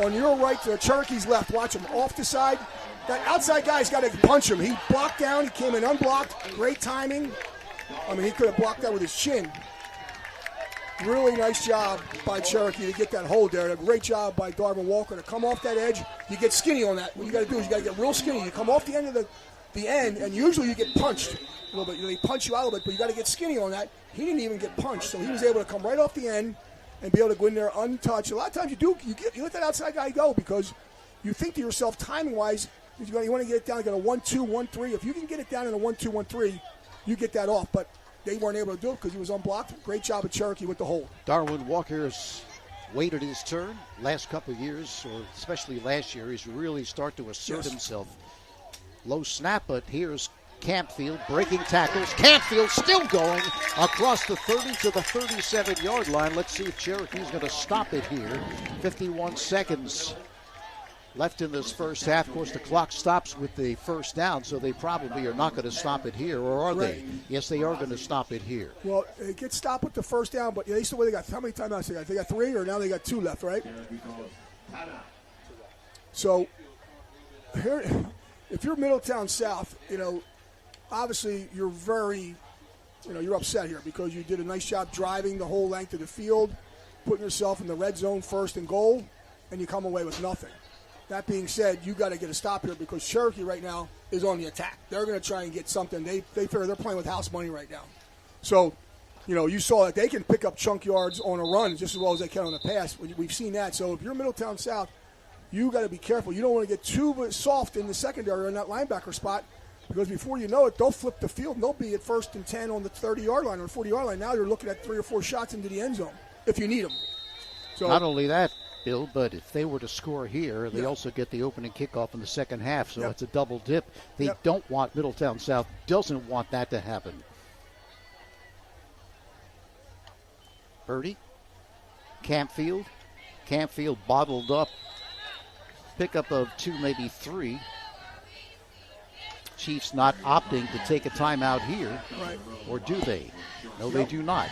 on your right to Cherokee's left. Watch him off the side. That outside guy's got to punch him. He blocked down. He came in unblocked. Great timing. I mean, he could have blocked that with his chin. Really nice job by Cherokee to get that hold there. A great job by Darvin Walker to come off that edge. You get skinny on that. What you got to do is you got to get real skinny. You come off the end of the end, and usually you get punched a little bit. They punch you out a little bit, but you got to get skinny on that. He didn't even get punched, so he was able to come right off the end and be able to go in there untouched. A lot of times you let that outside guy go because you think to yourself, timing-wise, you want to get it down, get a 1-2, 1-3. If you can get it down in a 1-2, 1-3, you get that off. But they weren't able to do it because he was unblocked. Great job of Cherokee with the hold. Darwin Walker has waited his turn. Last couple of years, or especially last year, he's really started to assert himself. Low snap, but here's Campfield breaking tackles. Campfield still going across the 30 to the 37-yard line. Let's see if Cherokee's going to stop it here. 51 seconds left in this first half. Of course, the clock stops with the first down, so they probably are not going to stop it here, or are they? Yes, they are going to stop it here. Well, it gets stopped with the first down, but they still got how many timeouts they got? They got 3, or now they got 2 left, right? So here, if you're Middletown South, obviously you're very, you're upset here because you did a nice job driving the whole length of the field, putting yourself in the red zone, 1st and goal, and you come away with nothing. That being said, you got to get a stop here because Cherokee right now is on the attack. They're going to try and get something. They figure they're playing with house money right now. So, you saw that they can pick up chunk yards on a run just as well as they can on the pass. We've seen that. So if you're Middletown South, you got to be careful. You don't want to get too soft in the secondary or in that linebacker spot because before you know it, they'll flip the field and they'll be at 1st and 10 on the 30-yard line or 40-yard line. Now you're looking at 3 or 4 shots into the end zone if you need them. So not only that, Bill, but if they were to score here, they also get the opening kickoff in the second half, so it's a double dip. They don't want Middletown South, doesn't want that to happen. Birdie, Campfield bottled up, pickup of 2, maybe 3. Chiefs not opting to take a timeout here, or do they? No, they do not.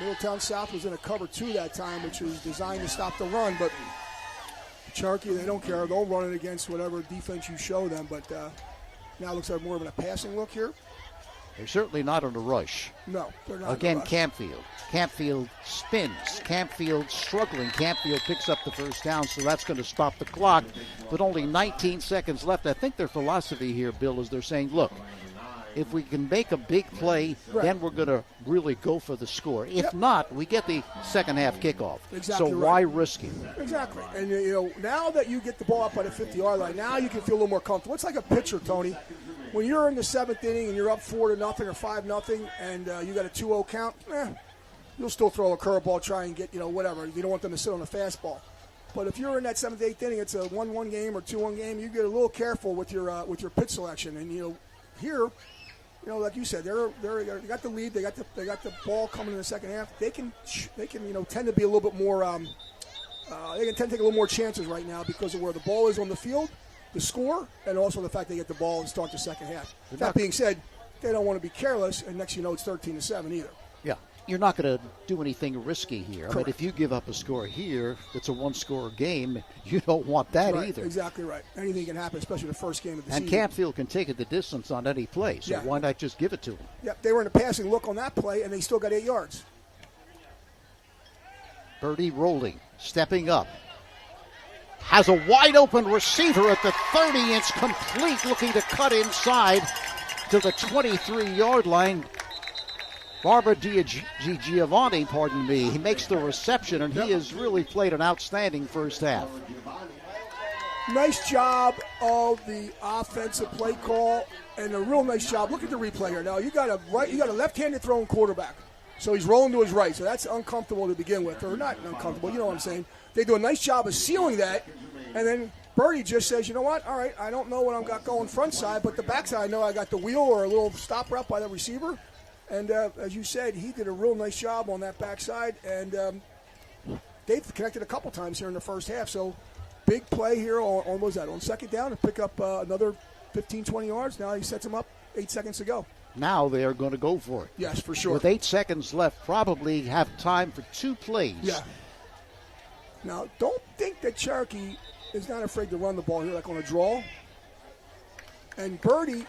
Middletown South was in a cover 2 that time, which was designed to stop the run, but Cherokee, they don't care. They'll run it against whatever defense you show them, but now it looks like more of a passing look here. They're certainly not on a rush. No, they're not. Again, Campfield. Campfield spins. Campfield struggling. Campfield picks up the first down, so that's going to stop the clock. But only 19 seconds left. I think their philosophy here, Bill, is they're saying, look, if we can make a big play, then we're going to really go for the score. If not, we get the second half kickoff. Exactly. So why risk it? Exactly. And, now that you get the ball up by the 50-yard line, now you can feel a little more comfortable. It's like a pitcher, Tony. When you're in the 7th inning and you're up 4-0 or 5-0 and you got a 2-0 count, you'll still throw a curveball, try and get, whatever. You don't want them to sit on a fastball. But if you're in that 7th, 8th inning, it's a 1-1 game or 2-1 game, you get a little careful with your pitch selection. And, here, like you said, they got the lead. They got the ball coming in the second half. They can tend to be a little bit more. They can tend to take a little more chances right now because of where the ball is on the field, the score, and also the fact they get the ball and start the second half. That being said, they don't want to be careless, and next it's 13-7 either. Yeah, you're not going to do anything risky here. But if you give up a score here, it's a one-score game. You don't want that either. Exactly right. Anything can happen, especially the first game of the season. And Campfield can take it the distance on any play, so why not just give it to him? Yeah, they were in a passing look on that play, and they still got 8 yards. Birdie rolling, stepping up. Has a wide-open receiver at the 30. It's complete, looking to cut inside to the 23-yard line. Barbara Giovanni, he makes the reception, and he has really played an outstanding first half. Nice job of the offensive play call, and a real nice job. Look at the replay here. Now you got a left-handed throwing quarterback, so he's rolling to his right. So that's uncomfortable to begin with, or not uncomfortable. You know what I'm saying? They do a nice job of sealing that, and then Birdie just says, you know what? All right, I don't know what I've got going front side, but the back side, I know I got the wheel or a little stop route by the receiver. And as you said, he did a real nice job on that backside, and they've connected a couple times here in the first half. So big play here on what was that, on second down to pick up another 15, 20 yards. Now he sets him up 8 seconds to go. Now they are going to go for it. Yes, for sure. With 8 seconds left, probably have time for 2 plays. Yeah. Now, don't think that Cherokee is not afraid to run the ball here, like on a draw. And Birdie,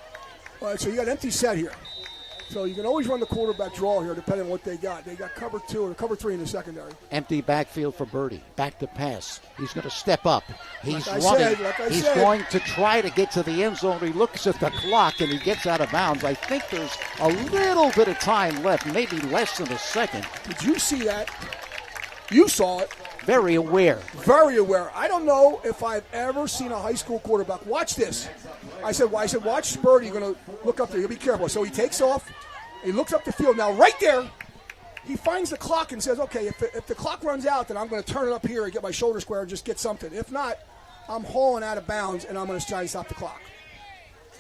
so you got an empty set here. So you can always run the quarterback draw here, depending on what they got. They got cover 2 or cover 3 in the secondary. Empty backfield for Birdie. Back to pass. He's going to step up. He's Like running. He's going to try to get to the end zone. He looks at the clock and he gets out of bounds. I think there's a little bit of time left, maybe less than a second. Did you see that? You saw it. Very aware. Very aware. I don't know if I've ever seen a high school quarterback. Watch this. I said, watch Birdie. You're going to look up there. You'll be careful. So he takes off. He looks up the field. Now, right there, he finds the clock and says, okay, if the clock runs out, then I'm going to turn it up here and get my shoulder square and just get something. If not, I'm hauling out of bounds, and I'm going to try to stop the clock.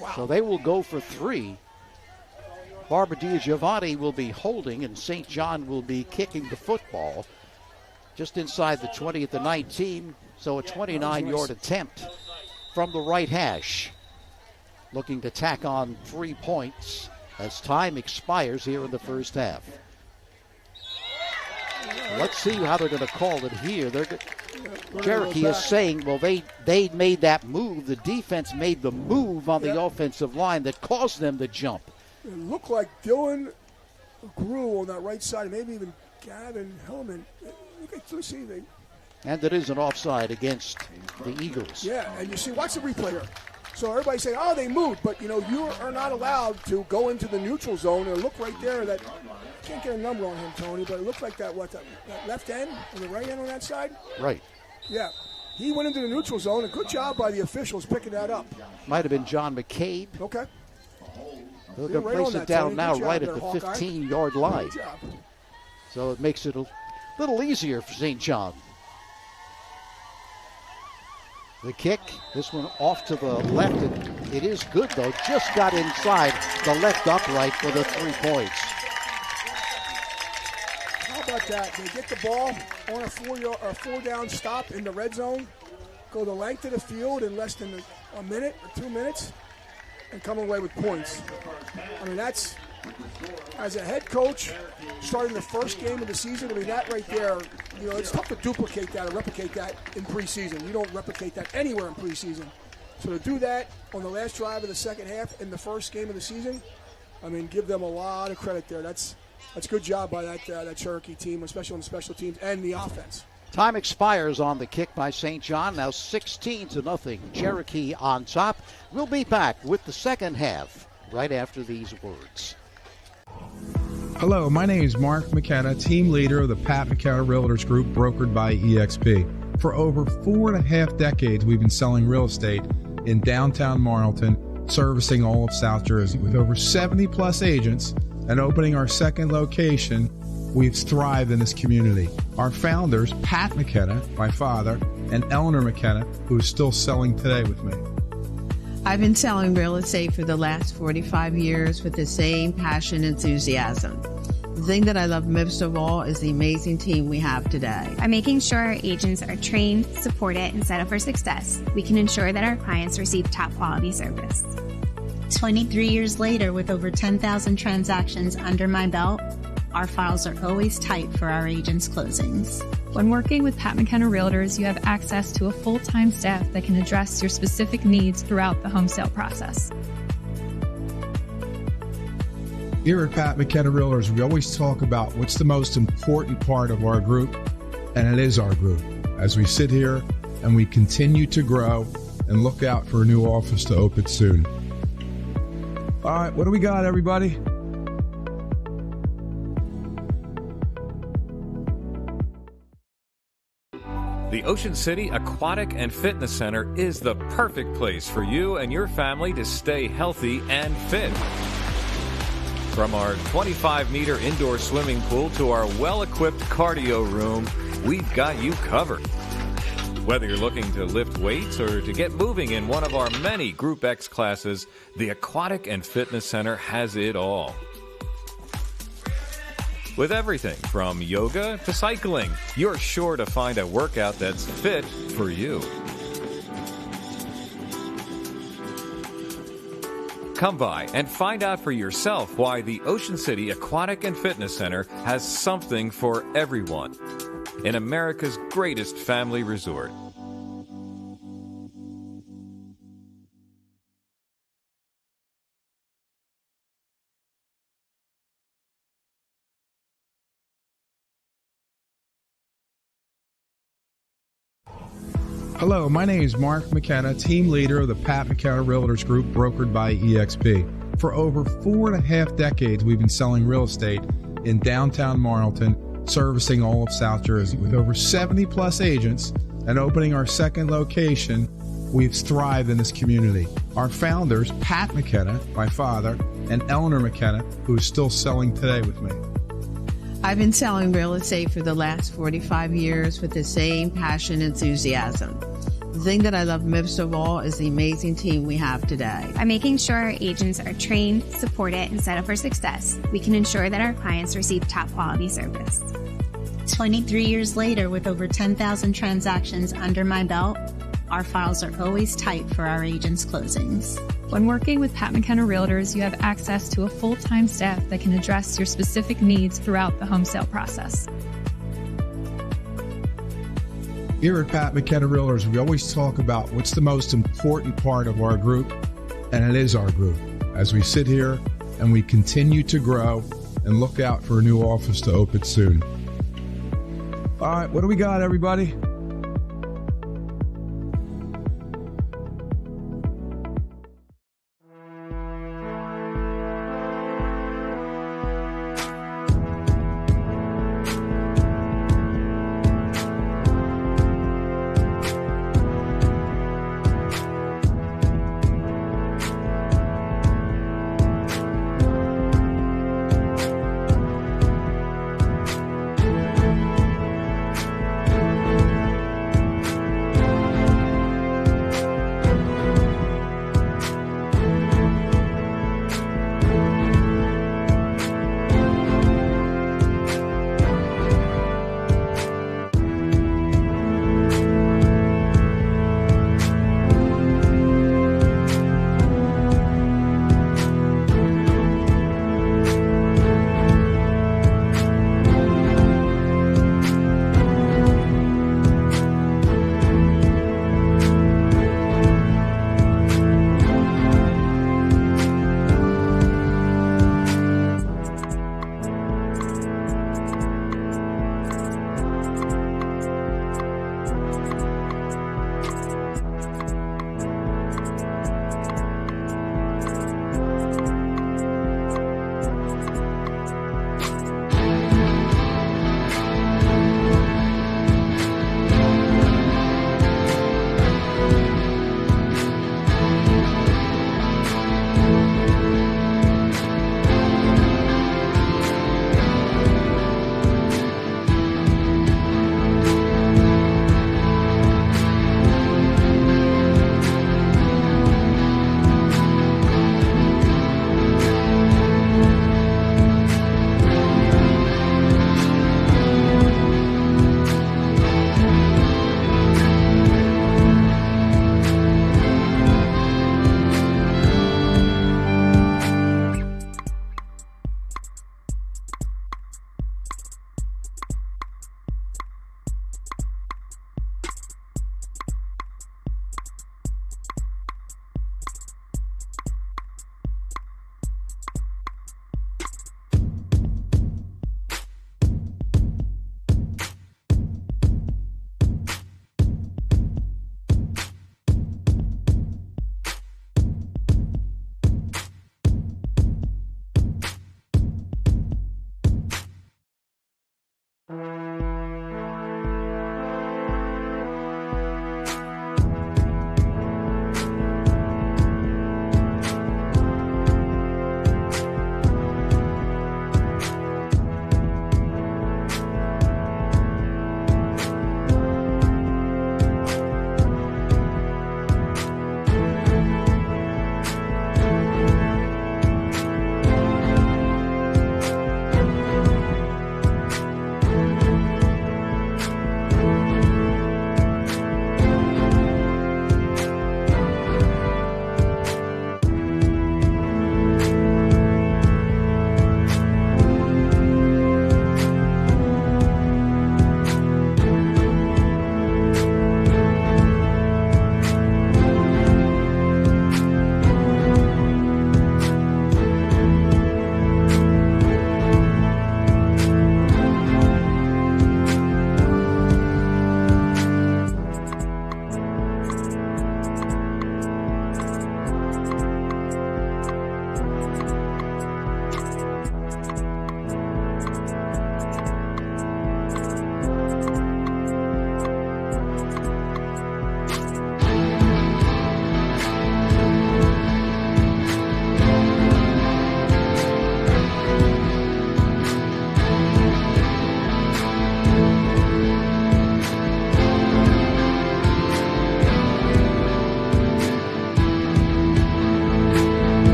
Wow. So they will go for 3. Barbara DiGiovanni will be holding, and St. John will be kicking the football just inside the 20 at the 19. So a 29-yard attempt from the right hash. Looking to tack on 3 points as time expires here in the first half. Let's see how they're going to call it here. Cherokee is saying, well, they made that move. The defense made the move on the offensive line that caused them to jump. It looked like Dylan grew on that right side, maybe even Gavin Hillman. Let's see. And it is an offside against the Eagles. Yeah, and you see, watch the replay here. So everybody's saying, oh, they moved, but, you are not allowed to go into the neutral zone. And look right there that I can't get a number on him, Tony, but it looked like that left end or the right end on that side? Right. Yeah. He went into the neutral zone, and good job by the officials picking that up. Might have been John McCabe. Okay. They're going to place it down now right at the 15-yard line. Good job. So it makes it a little easier for St. John. The kick, this one off to the left, and it is good, though. Just got inside the left upright for the 3 points. How about that? They get the ball on a 4-down stop in the red zone, go the length of the field in less than a minute or 2 minutes, and come away with points. I mean, that's, as a head coach, starting the first game of the season, I mean, that right there, it's tough to duplicate that or replicate that in preseason. You don't replicate that anywhere in preseason. So to do that on the last drive of the second half in the first game of the season, I mean, give them a lot of credit there. That's a good job by that Cherokee team, especially on the special teams and the offense. Time expires on the kick by St. John. Now 16-0. Cherokee on top. We'll be back with the second half right after these words. Hello, my name is Mark McKenna, team leader of the Pat McKenna Realtors Group, brokered by eXp. For over 4.5 decades, we've been selling real estate in downtown Marlton, servicing all of South Jersey. With over 70-plus agents and opening our second location, we've thrived in this community. Our founders, Pat McKenna, my father, and Eleanor McKenna, who is still selling today with me. I've been selling real estate for the last 45 years with the same passion and enthusiasm. The thing that I love most of all is the amazing team we have today. By making sure our agents are trained, supported, and set up for success, we can ensure that our clients receive top quality service. 23 years later, with over 10,000 transactions under my belt, our files are always tight for our agents' closings. When working with Pat McKenna Realtors, you have access to a full-time staff that can address your specific needs throughout the home sale process. Here at Pat McKenna Realtors, we always talk about what's the most important part of our group, and it is our group. As we sit here and we continue to grow and look out for a new office to open soon. All right, what do we got, everybody? The Ocean City Aquatic and Fitness Center is the perfect place for you and your family to stay healthy and fit. From our 25-meter indoor swimming pool to our well-equipped cardio room, we've got you covered. Whether you're looking to lift weights or to get moving in one of our many Group X classes, the Aquatic and Fitness Center has it all. With everything from yoga to cycling, you're sure to find a workout that's fit for you. Come by and find out for yourself why the Ocean City Aquatic and Fitness Center has something for everyone in America's greatest family resort. Hello, my name is Mark McKenna, team leader of the Pat McKenna Realtors Group, brokered by EXP. For over 4.5 decades, we've been selling real estate in downtown Marlton, servicing all of South Jersey. With over 70 plus agents and opening our second location, we've thrived in this community. Our founders, Pat McKenna, my father, and Eleanor McKenna, who is still selling today with me. I've been selling real estate for the last 45 years with the same passion and enthusiasm. The thing that I love most of all is the amazing team we have today. By making sure our agents are trained, supported, and set up for success, we can ensure that our clients receive top quality service. 23 years later, with over 10,000 transactions under my belt, our files are always tight for our agents' closings. When working with Pat McKenna Realtors, you have access to a full-time staff that can address your specific needs throughout the home sale process. Here at Pat McKenna Realtors, we always talk about what's the most important part of our group, and it is our group. As we sit here and we continue to grow and look out for a new office to open soon. All right, what do we got, everybody?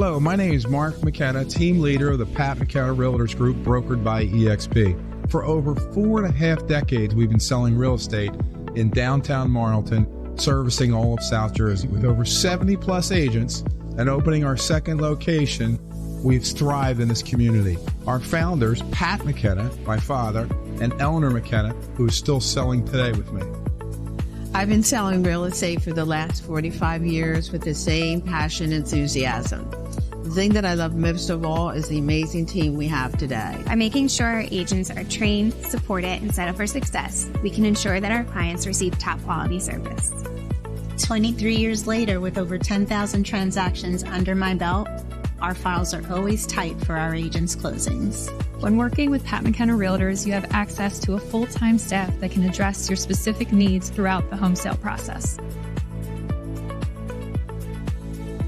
Hello, my name is Mark McKenna, team leader of the Pat McKenna Realtors Group, brokered by EXP. For over 4.5 decades, we've been selling real estate in downtown Marlton, servicing all of South Jersey. With over 70 plus agents and opening our second location, we've thrived in this community. Our founders, Pat McKenna, my father, and Eleanor McKenna, who is still selling today with me. I've been selling real estate for the last 45 years with the same passion and enthusiasm. The thing that I love most of all is the amazing team we have today. By making sure our agents are trained, supported, and set up for success, we can ensure that our clients receive top quality service. 23 years later, with over 10,000 transactions under my belt, our files are always tight for our agents' closings. When working with Pat McKenna Realtors, you have access to a full-time staff that can address your specific needs throughout the home sale process.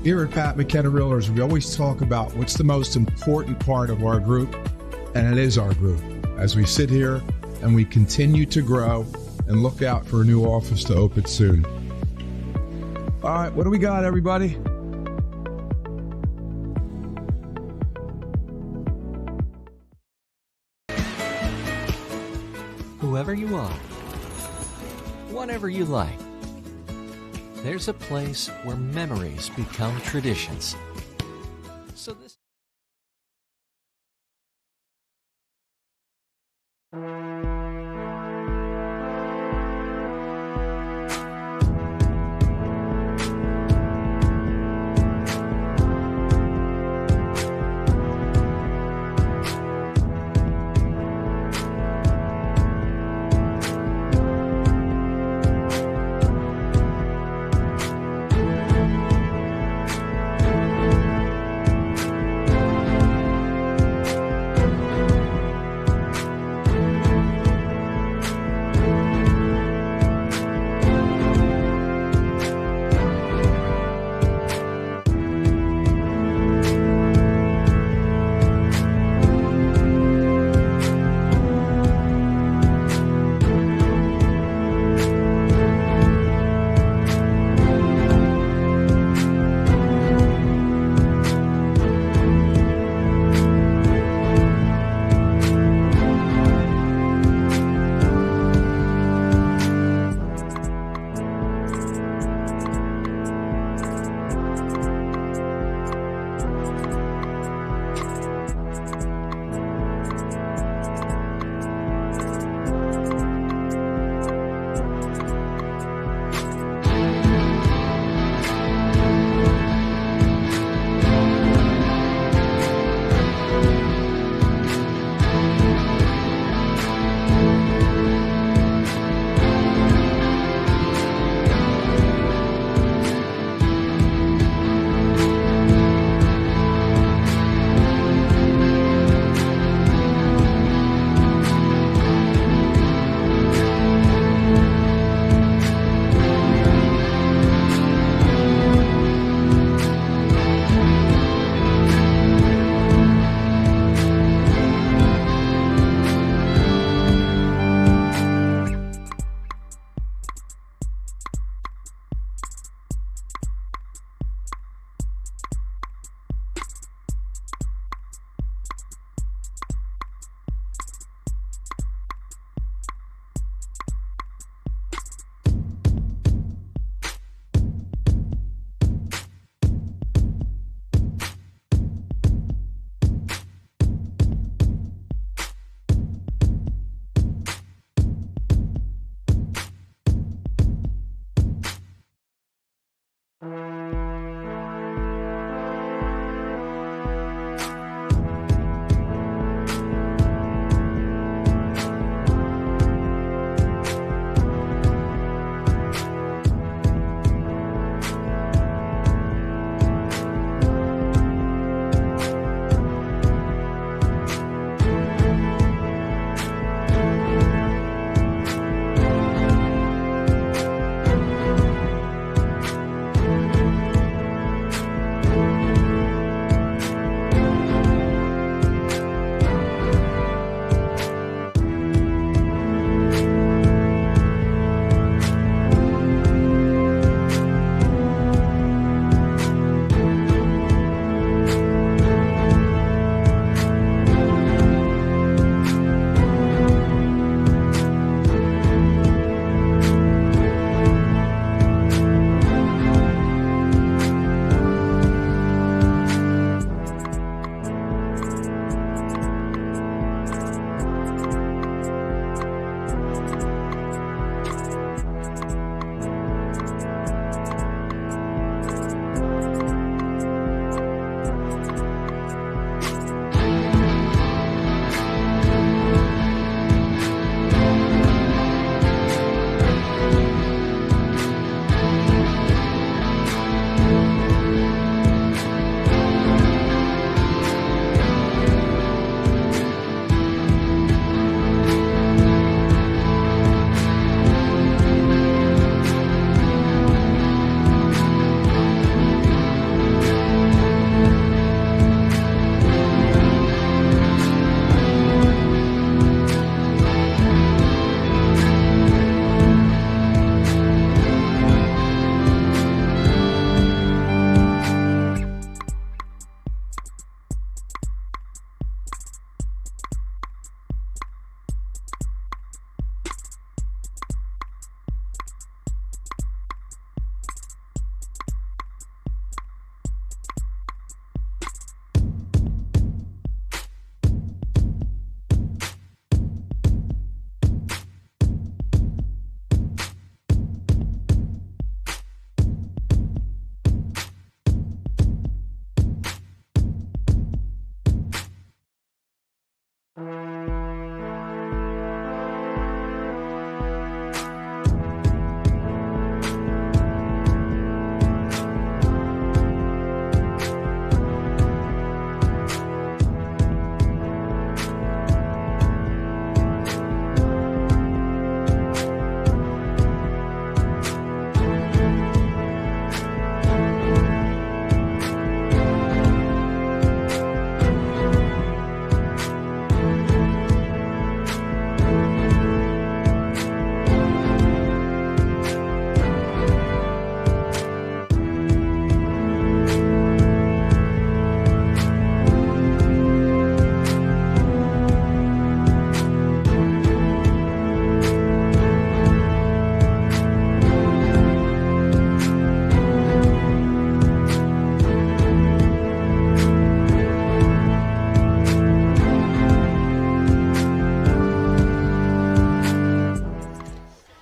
Here at Pat McKenna Realtors, we always talk about what's the most important part of our group, and it is our group. As we sit here and we continue to grow and look out for a new office to open soon. All right, what do we got, everybody? Whoever you are, whatever you like, there's a place where memories become traditions. So this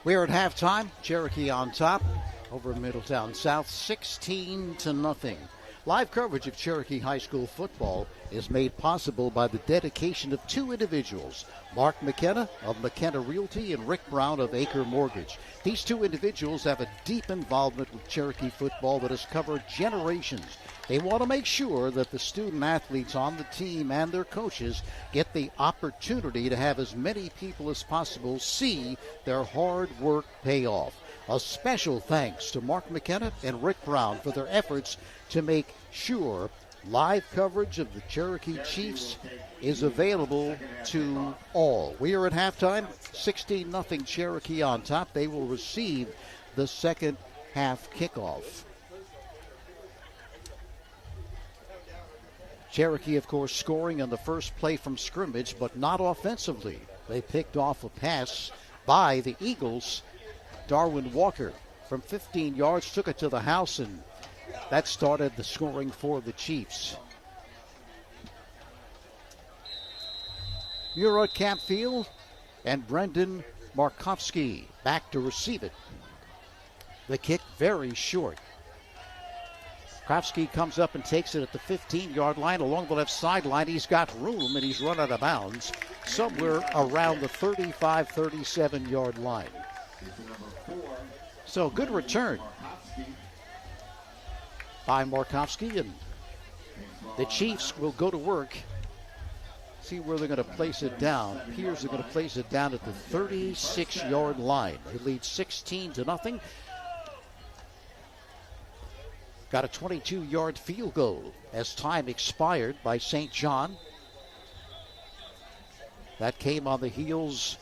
We're at halftime. Cherokee on top over Middletown South, 16-0. Live coverage of Cherokee High School football is made possible by the dedication of two individuals, Mark McKenna of McKenna Realty and Rick Brown of Acre Mortgage. These two individuals have a deep involvement with Cherokee football that has covered generations. They want to make sure that the student athletes on the team and their coaches get the opportunity to have as many people as possible see their hard work pay off. A special thanks to Mark McKenna and Rick Brown for their efforts to make sure live coverage of the Cherokee Chiefs is available to all. We are at halftime, 16-0 Cherokee on top. They will receive the second half kickoff. Cherokee, of course, scoring on the first play from scrimmage, but not offensively. They picked off a pass by the Eagles. Darwin Walker from 15 yards took it to the house, and that started the scoring for the Chiefs. Murad Campfield and Brendan Markovsky back to receive it. The kick very short. Markovsky comes up and takes it at the 15-yard line along the left sideline. He's got room, and he's run out of bounds somewhere around the 35, 37-yard line. So good return by Markovsky, and the Chiefs will go to work. See where they're going to place it down. Appears they're going to place it down at the 36-yard line. It leads 16-0. Got a 22-yard field goal as time expired by St. John. That came on the heels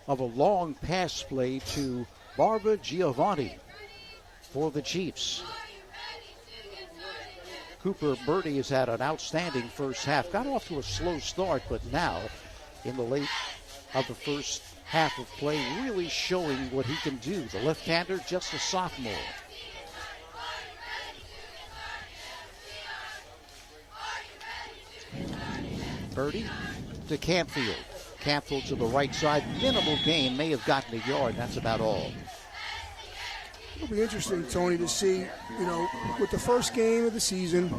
of a long pass play to Barbara Giovanni for the Chiefs. Cooper Birdie has had an outstanding first half. Got off to a slow start, but now in the late of the first half of play, really showing what he can do. The left-hander, just a sophomore. Birdie to Campfield. Campfield to the right side. Minimal gain. May have gotten a yard. That's about all. It'll be interesting, Tony, to see, with the first game of the season,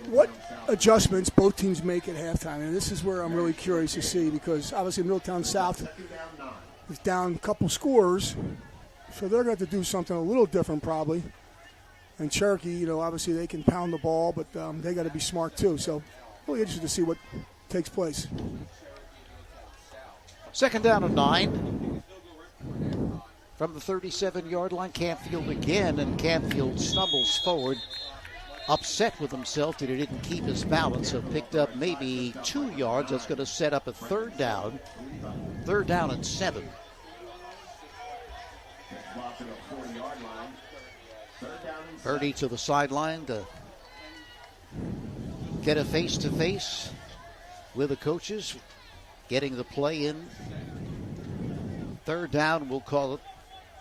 what adjustments both teams make at halftime. And this is where I'm really curious to see, because obviously Middletown South is down a couple scores, so they're going to have to do something a little different probably. And Cherokee, obviously they can pound the ball, but they got to be smart too. So really interested to see what takes place. Second down and 9. From the 37-yard line, Campfield again, and Campfield stumbles forward, upset with himself that he didn't keep his balance, so picked up maybe 2 yards. That's going to set up a third down and 7. Birdie to the sideline to get a face-to-face with the coaches, getting the play in. Third down, we'll call it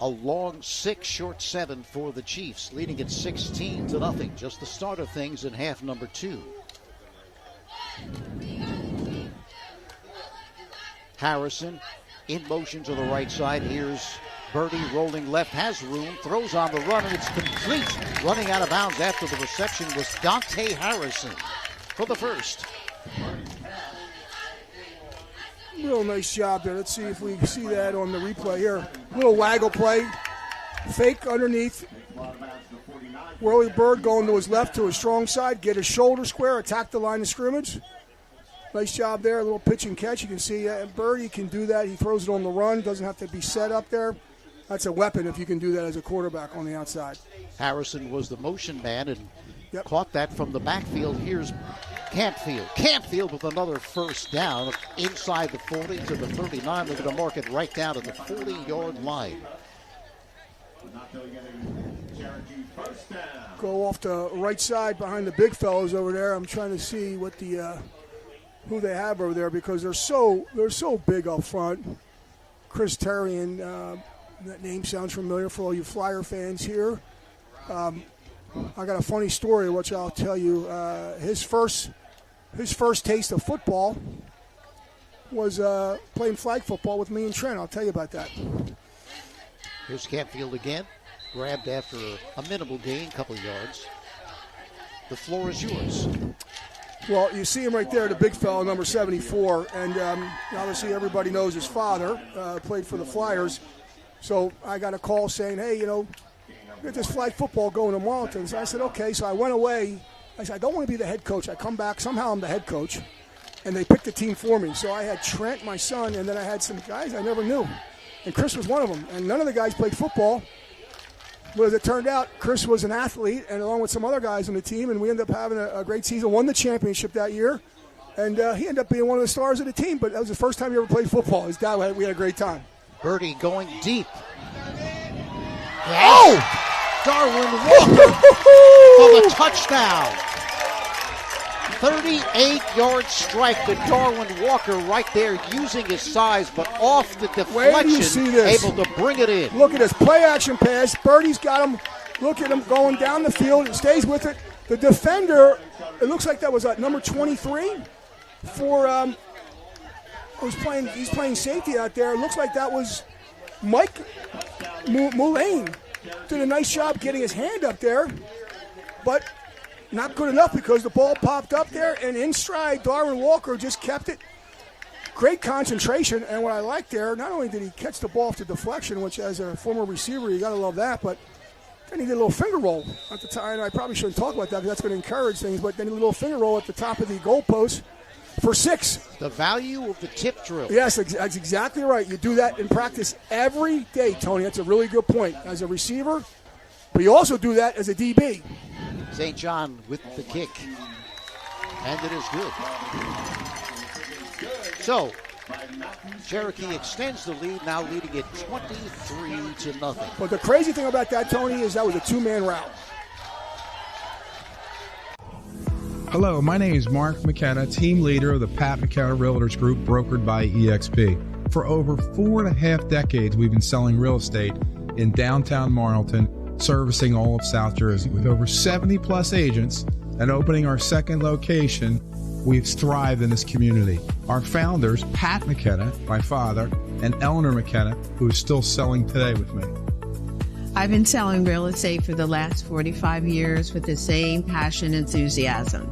a long 6, short 7 for the Chiefs, leading at 16-0. Just the start of things in half number 2. Harrison in motion to the right side. Here's Birdie rolling left, has room, throws on the run, and it's complete. Running out of bounds after the reception was Dante Harrison for the first. Real nice job there. Let's see if we see that on the replay here. Little waggle play. Fake underneath. Whirly Bird going to his left to his strong side. Get his shoulder square. Attack the line of scrimmage. Nice job there. A little pitch and catch. You can see Birdie can do that. He throws it on the run. Doesn't have to be set up there. That's a weapon if you can do that as a quarterback on the outside. Harrison was the motion man and caught that from the backfield. Here's Campfield. Campfield with another first down inside the 40 to the 39. They're going to mark it right down at the 40-yard line. Go off the right side behind the big fellows over there. I'm trying to see what who they have over there, because they're so big up front. Chris Terrian, that name sounds familiar for all you Flyer fans here. I got a funny story which I'll tell you. His first taste of football was playing flag football with me and Trent. I'll tell you about that. Here's Canfield again. Grabbed after a minimal gain, couple yards. The floor is yours. Well, you see him right there, the big fellow, number 74. And obviously everybody knows his father played for the Flyers. So I got a call saying, hey, get this flag football going to Marlton. So I said, okay. So I went away. I said, I don't want to be the head coach. I come back. Somehow I'm the head coach. And they picked the team for me. So I had Trent, my son, and then I had some guys I never knew. And Chris was one of them. And none of the guys played football. But as it turned out, Chris was an athlete, and along with some other guys on the team, and we ended up having a great season, won the championship that year, and he ended up being one of the stars of the team. But that was the first time he ever played football. His dad, we had a great time. Birdie going deep. Oh! Darwin Walker for the touchdown. 38-yard strike to Darwin Walker right there, using his size, but off the deflection, able to bring it in. Look at this play-action pass. Birdie's got him. Look at him going down the field. He stays with it. The defender, it looks like that was number 23 for he's playing safety out there. It looks like that was Mike Mullane. Did a nice job getting his hand up there, but not good enough because the ball popped up there, and in stride, Darwin Walker just kept it. Great concentration, and what I like there, not only did he catch the ball off the deflection, which as a former receiver, you got to love that, but then he did a little finger roll at the time. I probably shouldn't talk about that because that's going to encourage things, but then a little finger roll at the top of the goalpost for 6. The value of the tip drill. Yes, that's exactly right. You do that in practice every day, Tony. That's a really good point. As a receiver, but you also do that as a DB. St. John with the kick. And it is good. So, Cherokee extends the lead, now leading it 23-0. But the crazy thing about that, Tony, is that was a 2-man route. Hello, my name is Mark McKenna, team leader of the Pat McKenna Realtors Group, brokered by EXP. For over 4.5 decades, we've been selling real estate in downtown Marlton, servicing all of South Jersey. With over 70-plus agents and opening our second location, we've thrived in this community. Our founders, Pat McKenna, my father, and Eleanor McKenna, who is still selling today with me. I've been selling real estate for the last 45 years with the same passion and enthusiasm.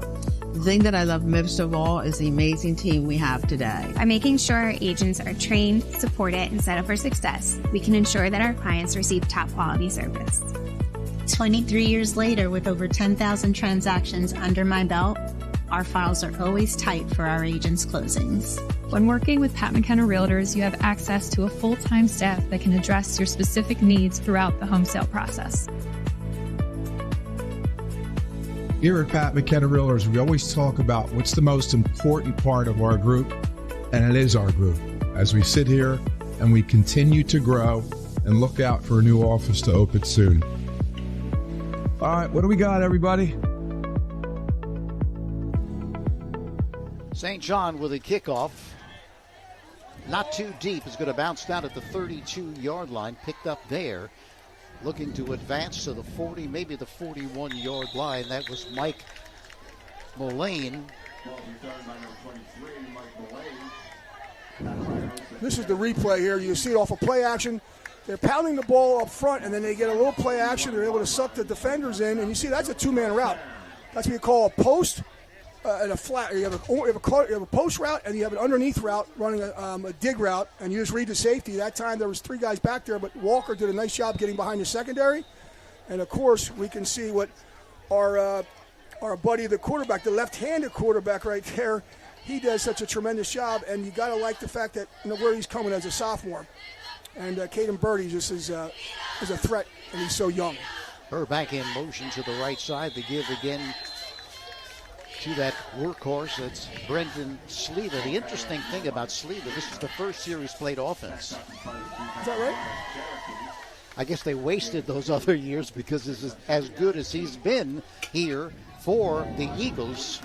The thing that I love most of all is the amazing team we have today. By making sure our agents are trained, supported, and set up for success, we can ensure that our clients receive top quality service. 23 years later, with over 10,000 transactions under my belt, our files are always tight for our agents' closings. When working with Pat McKenna Realtors, you have access to a full-time staff that can address your specific needs throughout the home sale process. Here at Pat McKenna Realtors, we always talk about what's the most important part of our group, and it is our group. As we sit here and we continue to grow and look out for a new office to open soon. All right, what do we got, everybody? St. John with a kickoff. Not too deep. Is going to bounce down at the 32-yard line. Picked up there. Looking to advance to the 40, maybe the 41-yard line. That was Mike Mullane. This is the replay here. You see it off of play action. They're pounding the ball up front, and then they get a little play action. They're able to suck the defenders in, and you see that's a 2-man route. That's what you call a post and a flat. You have a post route, and you have an underneath route running a dig route, and you just read the safety. That time there was 3 guys back there, but Walker did a nice job getting behind the secondary. And, of course, we can see what our buddy, the quarterback, the left-handed quarterback right there, he does such a tremendous job, and you got to like the fact that where he's coming as a sophomore. And Caden Birdie just is a threat, and he's so young. Burbank in motion to the right side. The give again to that workhorse. That's Brendan Sleva. The interesting thing about Sleva, this is the first year he's played offense. Is that right? I guess they wasted those other years because this is as good as he's been here for the Eagles.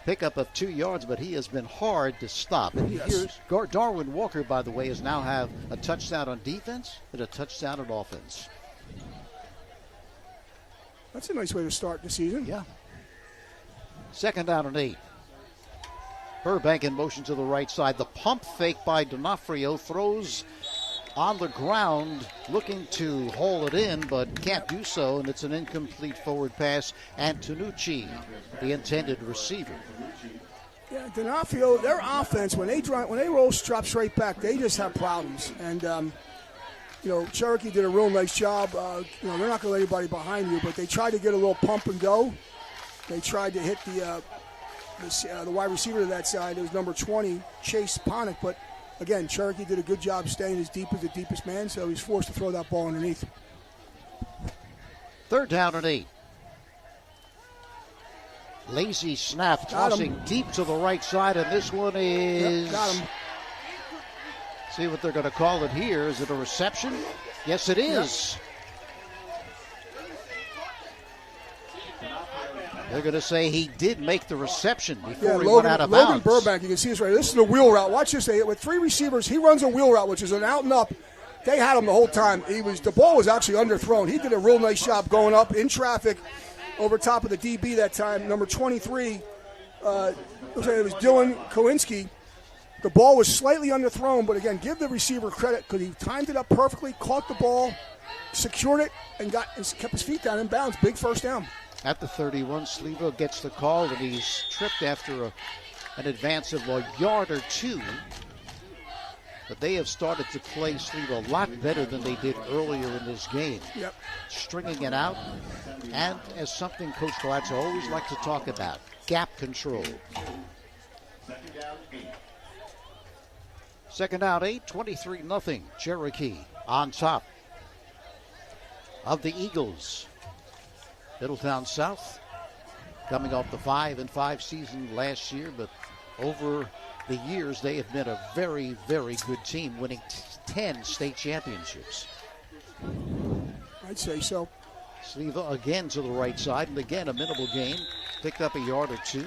Pickup of 2 yards, but he has been hard to stop. And here's Darwin Walker, by the way, has now have a touchdown on defense and a touchdown on offense. That's a nice way to start the season. Yeah. 2nd down and 8. Burbank in motion to the right side. The pump fake by D'Onofrio throws on the ground looking to haul it in, but can't do so, and it's an incomplete forward pass. And Tanucci, the intended receiver. Yeah, D'Onofrio, their offense, when they roll drop straight back, they just have problems. And, Cherokee did a real nice job. They're not going to let anybody behind you, but they tried to get a little pump and go. They tried to hit the wide receiver to that side. It was number 20, Chase Ponick, but again, Cherokee did a good job staying as deep as the deepest man, so he's forced to throw that ball underneath. 3rd down and 8. Lazy snap, tossing deep to the right side, and this one is... Got him. See what they're going to call it here. Is it a reception? Yes, it is. They're going to say he did make the reception before he went out of bounds. Logan Burbank, you can see this right. This is the wheel route. Watch this. With 3 receivers, he runs a wheel route, which is an out and up. They had him the whole time. The ball was actually underthrown. He did a real nice job going up in traffic over top of the DB that time. Number 23, it was Dylan Kowinski. The ball was slightly underthrown, but again, give the receiver credit because he timed it up perfectly, caught the ball, secured it, and kept his feet down in bounds. Big first down. At the 31, Slevo gets the call, and he's tripped after an advance of a yard or 2. But they have started to play Slevo a lot better than they did earlier in this game. Yep. Stringing it out, and as something Coach Galazzo always likes to talk about, gap control. 2nd down 8, 23-0. Cherokee on top of the Eagles. Middletown South coming off the 5-5 season last year, but over the years they have been a very, very good team, winning 10 state championships. I'd say so. Sleva again to the right side, and again a minimal gain. Picked up a yard or 2.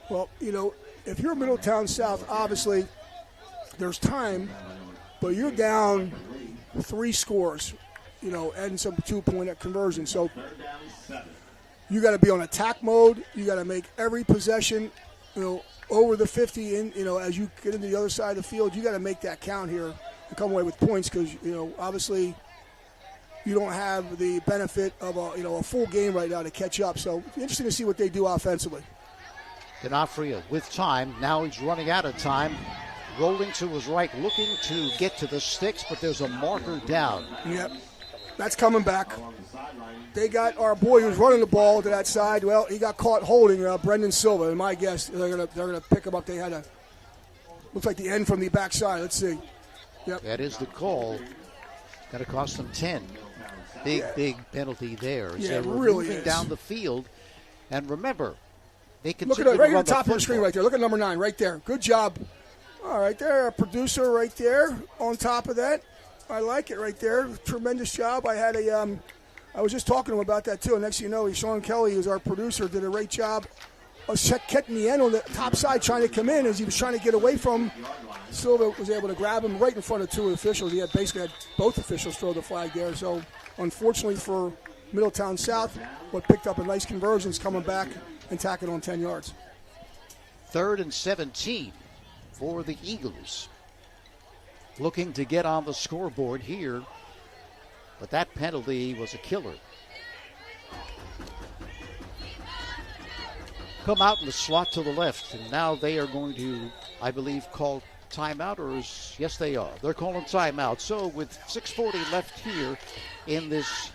Well, if you're Middletown South, obviously there's time, but you're down 3 scores, and some 2-point conversion. So you got to be on attack mode. You got to make every possession, over the 50. As you get into the other side of the field, you got to make that count here and come away with points because obviously you don't have the benefit of a full game right now to catch up. So interesting to see what they do offensively. D'Onofrio with time. Now he's running out of time. Rolling to his right, looking to get to the sticks, but there's a marker down. Yep, that's coming back. They got our boy who's running the ball to that side. Well, he got caught holding Brendan Silva. And my guess, they're gonna pick him up. They had looks like the end from the backside. Let's see. Yep. That is the call. Got to cost them 10. Big penalty there. Yeah, they it were really moving is. down the field. And remember, they can look at it right at the top of the screen right there. Look at number 9 right there. Good job. All right, there, a producer right there on top of that. I like it right there. Tremendous job. I was just talking to him about that too. And next thing you know, Sean Kelly, who's our producer, did a great job of getting the end on the top side, trying to come in as he was trying to get away from. Silva was able to grab him right in front of 2 officials. He basically had both officials throw the flag there. So unfortunately for Middletown South, what picked up a nice conversions coming back and tacking on 10 yards. 3rd and 17 for the Eagles. Looking to get on the scoreboard here, but that penalty was a killer. Come out in the slot to the left, and now they are going to, I believe, call timeout, yes, they are. They're calling timeout. So with 6:40 left here in this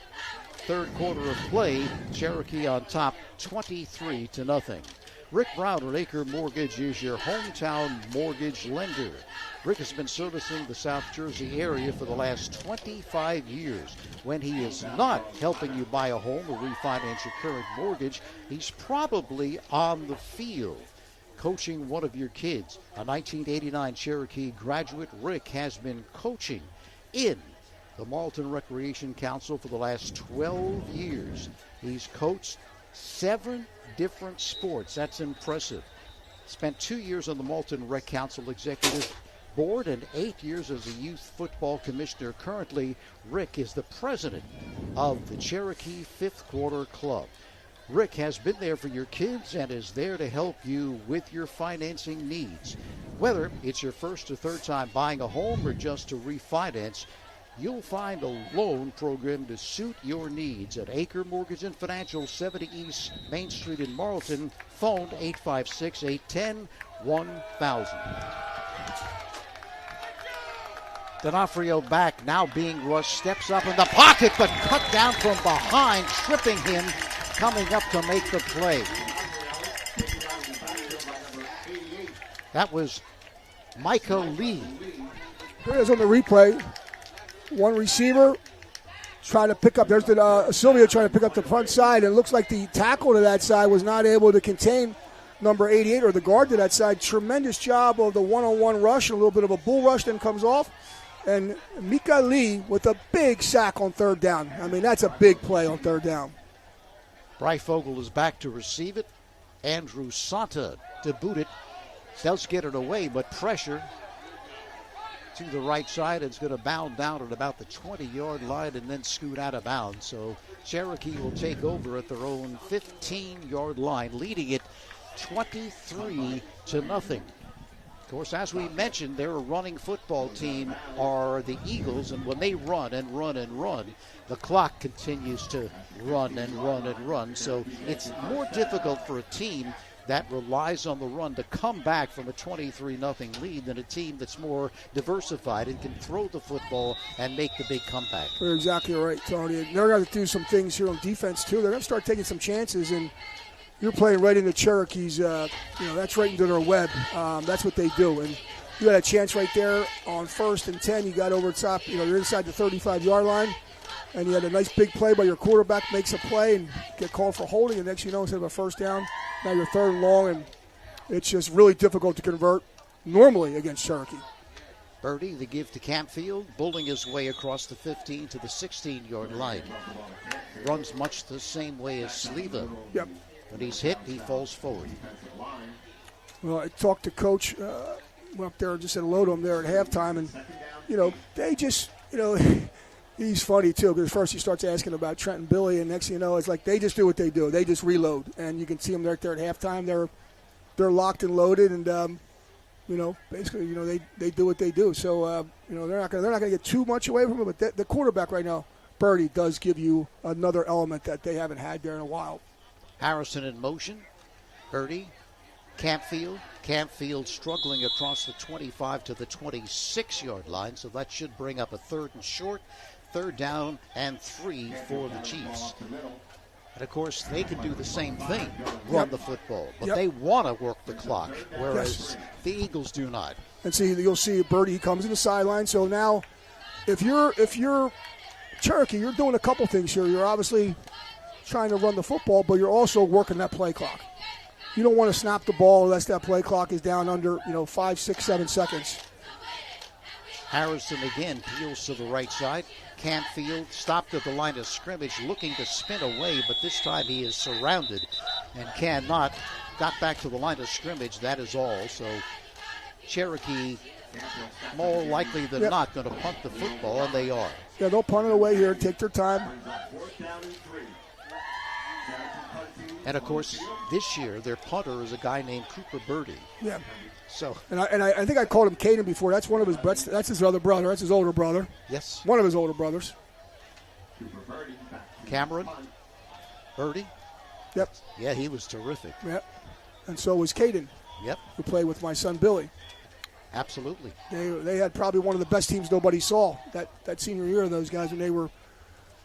3rd quarter of play, Cherokee on top 23-0. Rick Brown at Acre Mortgage is your hometown mortgage lender. Rick has been servicing the South Jersey area for the last 25 years. When he is not helping you buy a home or refinance your current mortgage, he's probably on the field coaching one of your kids. A 1989 Cherokee graduate, Rick has been coaching in the Marlton Recreation Council for the last 12 years. He's coached 7 different sports. That's impressive. Spent 2 years on the Marlton Rec Council Executive Board and 8 years as a youth football commissioner. Currently, Rick is the president of the Cherokee 5th Quarter Club. Rick has been there for your kids and is there to help you with your financing needs. Whether it's your first or third time buying a home or just to refinance, you'll find a loan program to suit your needs at Acre Mortgage and Financial, 70 East Main Street in Marlton. Phone 856-810-1000. D'Onofrio back, now being rushed, steps up in the pocket, but cut down from behind, tripping him, coming up to make the play. That was Micah Lee. Here it is on the replay. One receiver trying to pick up. There's Sylvia trying to pick up the front side, and it looks like the tackle to that side was not able to contain number 88, or the guard to that side. Tremendous job of the one-on-one rush, and a little bit of a bull rush, then comes off. And Micah Lee with a big sack on third down. I mean, that's a big play on third down. Breyfogle is back to receive it. Andrew Santa to boot it. Does get it away, but pressure to the right side. It's going to bound down at about the 20-yard line and then scoot out of bounds. So Cherokee will take over at their own 15-yard line, leading it 23-0. Of course, as we mentioned, their running football team are the Eagles, and when they run and run and run, the clock continues to run and run and run. So it's more difficult for a team that relies on the run to come back from a 23-0 lead than a team that's more diversified and can throw the football and make the big comeback. You're exactly right, Tony. They're going to do some things here on defense, too. They're going to start taking some chances, and you're playing right into Cherokee's, that's right into their web. That's what they do. And you got a chance right there on 1st and 10. You got over top, you're inside the 35-yard line. And you had a nice big play by your quarterback, makes a play and get called for holding. And next you know, instead of a first down, now you're third and long. And it's just really difficult to convert normally against Cherokee. Birdie, the give to Campfield, bulling his way across the 15 to the 16-yard line. Runs much the same way as Sleva. Yep. When he's hit, he falls forward. Well, I talked to Coach, went up there and just said hello to him there at halftime. And, they just, he's funny, too, because first he starts asking about Trent and Billy, and next thing you know, it's like they just do what they do. They just reload. And you can see them right there at halftime. They're locked and loaded, and, basically, they do what they do. So, they're not going to get too much away from it. But the quarterback right now, Birdie, does give you another element that they haven't had there in a while. Harrison in motion. Birdie. Campfield struggling across the 25 to the 26-yard line, so that should bring up a third and short, third down and 3 for the Chiefs. And, of course, they can do the same thing, run the football, but they want to work the clock, whereas the Eagles do not. And see, you'll see Birdie comes in the sideline. So now, if you're Cherokee, you're doing a couple things here. You're obviously trying to run the football, but you're also working that play clock. You don't want to snap the ball unless that play clock is down under 5, 6, 7 seconds. Harrison again peels to the right side. Campfield stopped at the line of scrimmage looking to spin away, but this time he is surrounded and cannot. Got back to the line of scrimmage, that is all. So Cherokee, more likely than not, going to punt the football, and they are. Yeah, they'll punt it away here, take their time. And, of course, this year their punter is a guy named Cooper Birdie. Yeah. So. And I think I called him Caden before. That's one of his. That's his other brother. That's his older brother. Yes. One of his older brothers. Cameron Birdie. Yep. Yeah, he was terrific. Yep. And so was Caden. Yep. Who played with my son Billy. Absolutely. They had probably one of the best teams nobody saw that senior year of those guys when they were.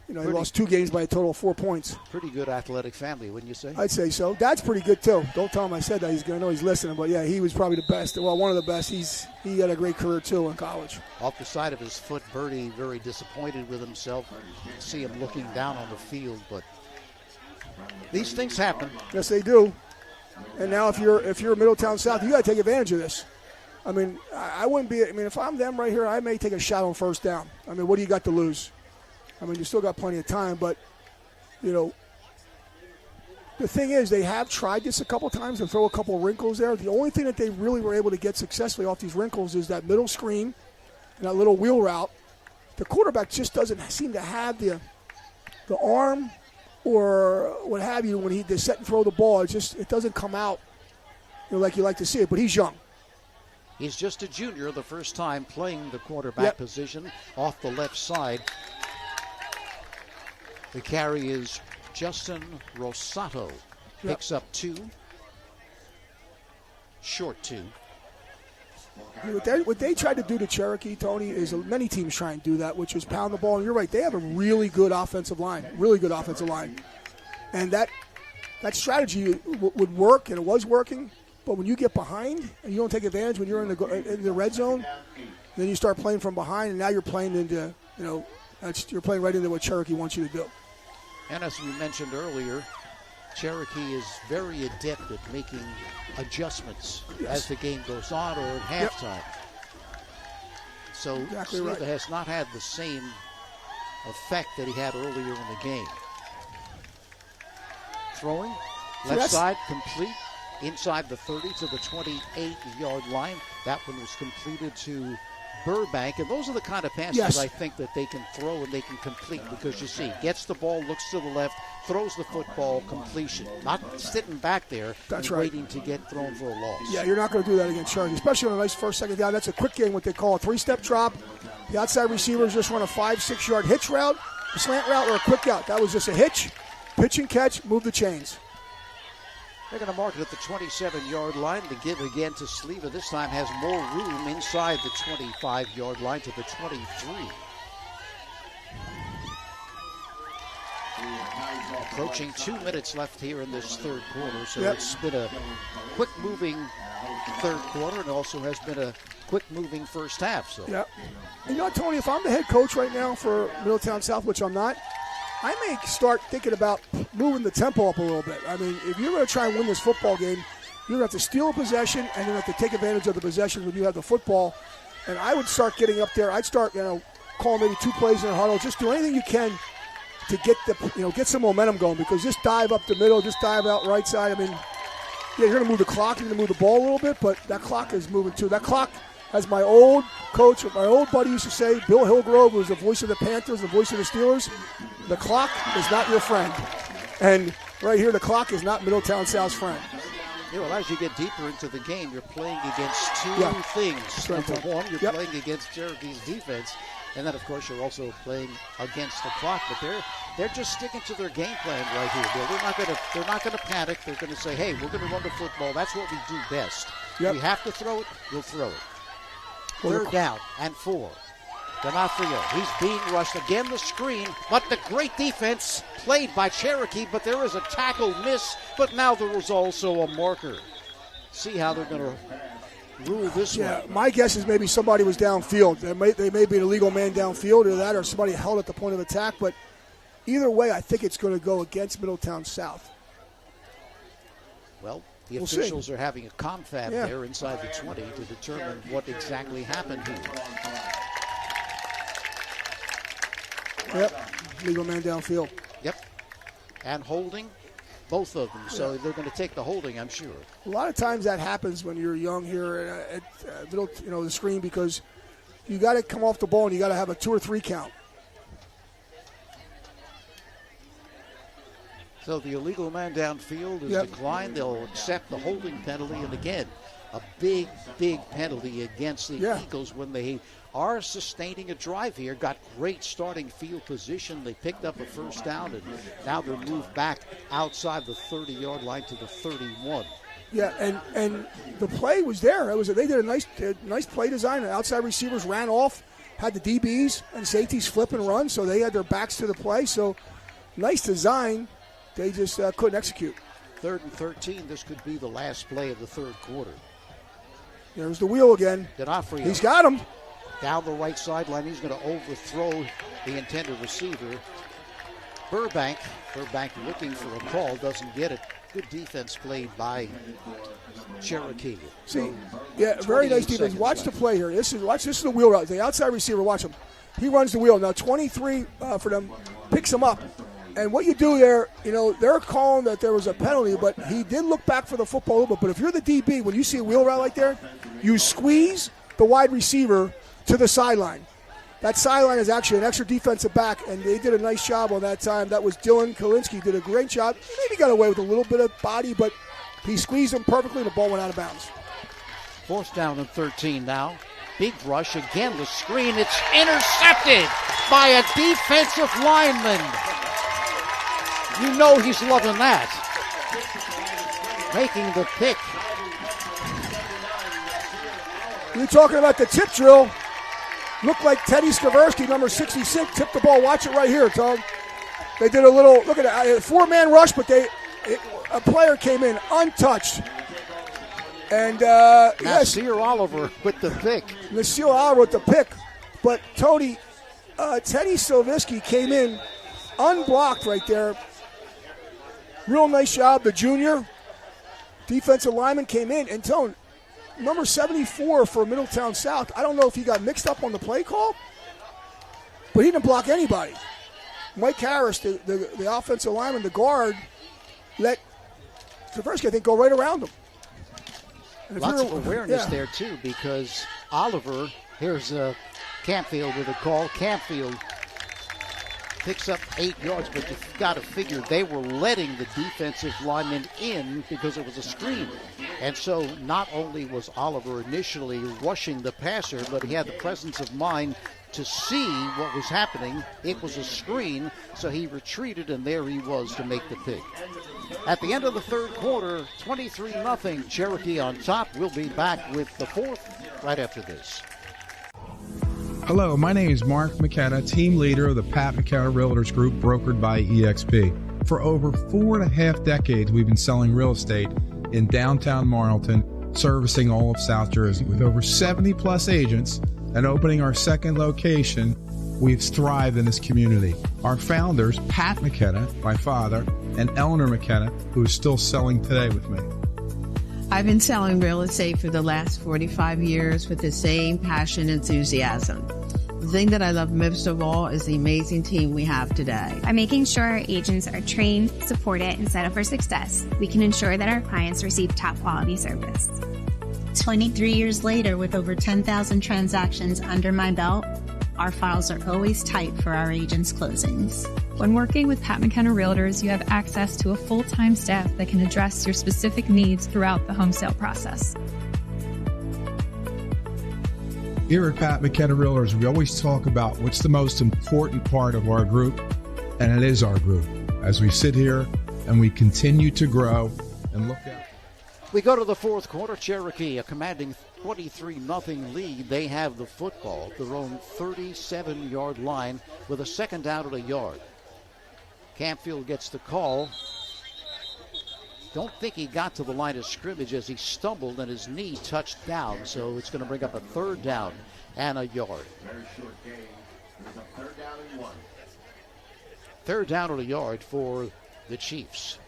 They lost 2 games by a total of 4 points. Pretty good athletic family, wouldn't you say? I'd say so. Dad's pretty good, too. Don't tell him I said that. He's going to know he's listening. But, yeah, he was probably the best. Well, one of the best. He had a great career, too, in college. Off the side of his foot, Birdie very disappointed with himself. See him looking down on the field. But these things happen. Yes, they do. And now if you're Middletown South, you got to take advantage of this. I mean, I wouldn't be – I mean, if I'm them right here, I may take a shot on first down. I mean, what do you got to lose? I mean, you still got plenty of time, but, the thing is they have tried this a couple times and throw a couple wrinkles there. The only thing that they really were able to get successfully off these wrinkles is that middle screen and that little wheel route. The quarterback just doesn't seem to have the arm or what have you when he does set and throw the ball. It doesn't come out like you like to see it, but he's young. He's just a junior, the first time playing the quarterback position off the left side. The carry is Justin Rosato. Picks up 2. Short 2. What they tried to do to Cherokee, Tony, is many teams try and do that, which is pound the ball. And you're right, they have a really good offensive line, And that strategy would work, and it was working. But when you get behind and you don't take advantage when you're in the red zone, then you start playing from behind, and now you're playing into, you're playing right into what Cherokee wants you to do. And as we mentioned earlier, Cherokee is very adept at making adjustments as the game goes on or at halftime. So Sleva has not had the same effect that he had earlier in the game. Throwing, left side, complete. Inside the 30 to the 28-yard line. That one was completed to Burbank. And those are the kind of passes I think that they can throw and they can complete, because you see, gets the ball, looks to the left, throws the football, completion. Not sitting back there waiting to get thrown for a loss. Yeah, you're not going to do that against Cherokee, especially on a nice first, second down. That's a quick game, what they call a 3-step drop. The outside receivers just run a 5-6-yard hitch route, a slant route, or a quick out. That was just a hitch, pitch and catch, move the chains. They're going to mark it at the 27-yard line to give again to Sleva. This time has more room inside the 25-yard line to the 23. Approaching 2 minutes left here in this third quarter, so it's been a quick-moving third quarter, and also has been a quick-moving first half. So. Yeah. You know, Tony, if I'm the head coach right now for Middletown South, which I'm not, I may start thinking about moving the tempo up a little bit. I mean, if you're going to try and win this football game, you're going to have to steal a possession, and you're going to have to take advantage of the possessions when you have the football. And I would start getting up there. I'd start, calling maybe 2 plays in a huddle. Just do anything you can to get get some momentum going, because just dive up the middle, just dive out right side. I mean, you're going to move the clock, you're going to move the ball a little bit, but that clock is moving too. That clock, as my old coach, my old buddy used to say, Bill Hillgrove, who was the voice of the Panthers, the voice of the Steelers, the clock is not your friend. And right here, the clock is not Middletown South's friend. As you get deeper into the game, you're playing against two things. Number one, you're playing against Cherokee's defense, and then, of course, you're also playing against the clock. But they're just sticking to their game plan right here, Bill. They're not going to panic. They're going to say, hey, we're going to run the football. That's what we do best. We have to throw it, we'll throw it. Third down and 4. D'Onofrio, he's being rushed. Again, the screen, but the great defense played by Cherokee, but there is a tackle miss, but now there was also a marker. See how they're going to rule this one. My guess is maybe somebody was downfield. They may be an illegal man downfield or that, or somebody held at the point of attack, but either way, I think it's going to go against Middletown South. Well, the officials are having a confab there inside the 20 to determine what exactly happened here. Legal man downfield. And holding, both of them. So they're going to take the holding, I'm sure. A lot of times that happens when you're young here at the screen, because you got to come off the ball and you got to have a 2 or 3 count. So the illegal man downfield is declined. They'll accept the holding penalty, and again, a big, big penalty against the Eagles when they are sustaining a drive here. Got great starting field position. They picked up a first down, and now they're moved back outside the 30-yard line to the 31. Yeah, and the play was there. They did a nice play design. The outside receivers ran off, had the DBs and safeties flip and run, so they had their backs to the play. So nice design. They just couldn't execute. 3rd and 13. This could be the last play of the third quarter. There's the wheel again. D'Onofrio. He's got him. Down the right sideline. He's going to overthrow the intended receiver. Burbank looking for a call. Doesn't get it. Good defense played by Cherokee. Very nice defense. Watch the play here. This is the wheel route. The outside receiver, watch him. He runs the wheel. Now 23 for them, picks him up. And what you do there, they're calling that there was a penalty, but he did look back for the football a little bit. But if you're the DB, when you see a wheel route like there, you squeeze the wide receiver to the sideline. That sideline is actually an extra defensive back, and they did a nice job on that time. That was Dylan Kalinske. Did a great job. Maybe got away with a little bit of body, but he squeezed him perfectly, and the ball went out of bounds. 4th down and 13 now. Big rush, again the screen. It's intercepted by a defensive lineman. You know he's loving that. Making the pick. You're talking about the tip drill. Looked like Teddy Skaversky, number 66, tipped the ball. Watch it right here, Tom. They did a little, look at it, a 4-man rush, but a player came in untouched. And, Nasir Oliver with the pick. Nasir Oliver with the pick. But, Tony, Teddy Skaversky came in unblocked right there. Real nice job, the junior. Defensive lineman came in. And, Tone, number 74 for Middletown South, I don't know if he got mixed up on the play call, but he didn't block anybody. Mike Harris, the offensive lineman, the guard, let Skaversky, I think, go right around him. Lots of awareness there, too, because Oliver, here's Campfield with a call. Campfield picks up 8 yards, but you've got to figure they were letting the defensive lineman in because it was a screen. And so not only was Oliver initially rushing the passer, but he had the presence of mind to see what was happening. It was a screen, so he retreated, and there he was to make the pick. At the end of the 3rd quarter, 23-0, Cherokee on top. We'll be back with the 4th right after this. Hello, my name is Mark McKenna, team leader of the Pat McKenna Realtors Group, brokered by EXP. For over 4.5 decades, we've been selling real estate in downtown Marlton, servicing all of South Jersey. With over 70-plus agents and opening our 2nd location, we've thrived in this community. Our founders, Pat McKenna, my father, and Eleanor McKenna, who is still selling today with me. I've been selling real estate for the last 45 years with the same passion and enthusiasm. The thing that I love most of all is the amazing team we have today. By making sure our agents are trained, supported, and set up for success, we can ensure that our clients receive top quality service. 23 years later, with over 10,000 transactions under my belt, our files are always tight for our agents' closings. When working with Pat McKenna Realtors, you have access to a full-time staff that can address your specific needs throughout the home sale process. Here at Pat McKenna Realtors, we always talk about what's the most important part of our group, and it is our group. As we sit here and we continue to grow and look out. We go to the 4th quarter. Cherokee, a commanding 23-0 lead. They have the football at their own 37-yard line with a 2nd down and a yard. Campfield gets the call. Don't think he got to the line of scrimmage as he stumbled and his knee touched down. So it's going to bring up a 3rd down and a yard. 3rd down and a yard for the Chiefs.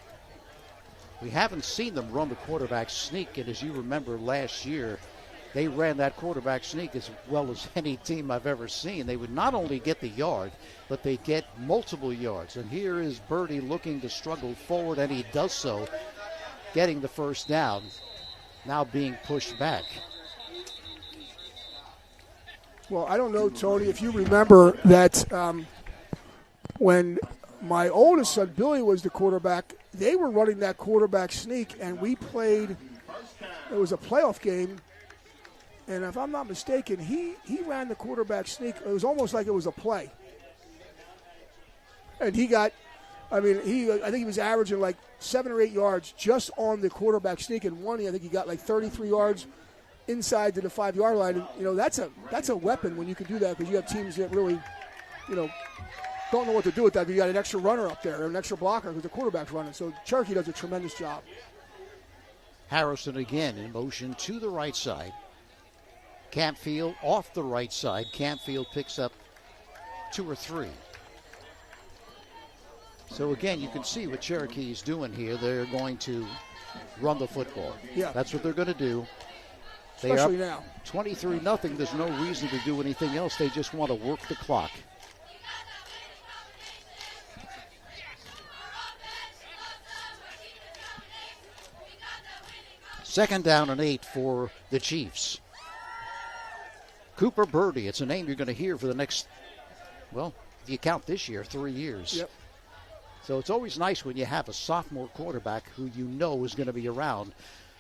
We haven't seen them run the quarterback sneak, and as you remember last year, they ran that quarterback sneak as well as any team I've ever seen. They would not only get the yard, but they get multiple yards. And here is Birdie looking to struggle forward, and he does so, getting the 1st down, now being pushed back. Well, I don't know, Tony, if you remember that when my oldest son, Billy, was the quarterback, they were running that quarterback sneak, and we played, it was a playoff game, and if I'm not mistaken, he ran the quarterback sneak. It was almost like it was a play. And he got, I think he was averaging like 7 or 8 yards just on the quarterback sneak, and I think he got like 33 yards inside to the 5-yard line. And, that's a weapon when you can do that, because you have teams that really, don't know what to do with that. You got an extra runner up there, an extra blocker because the quarterback's running. So Cherokee does a tremendous job. Harrison again in motion to the right side. Campfield off the right side. Campfield picks up 2 or 3. So again, you can see what Cherokee is doing here. They're going to run the football. Yeah. That's what they're going to do. Especially now. 23-0. There's no reason to do anything else. They just want to work the clock. Second down and 8 for the Chiefs. Cooper Birdie, it's a name you're going to hear for the next, if you count this year, 3 years. Yep. So it's always nice when you have a sophomore quarterback who you know is going to be around.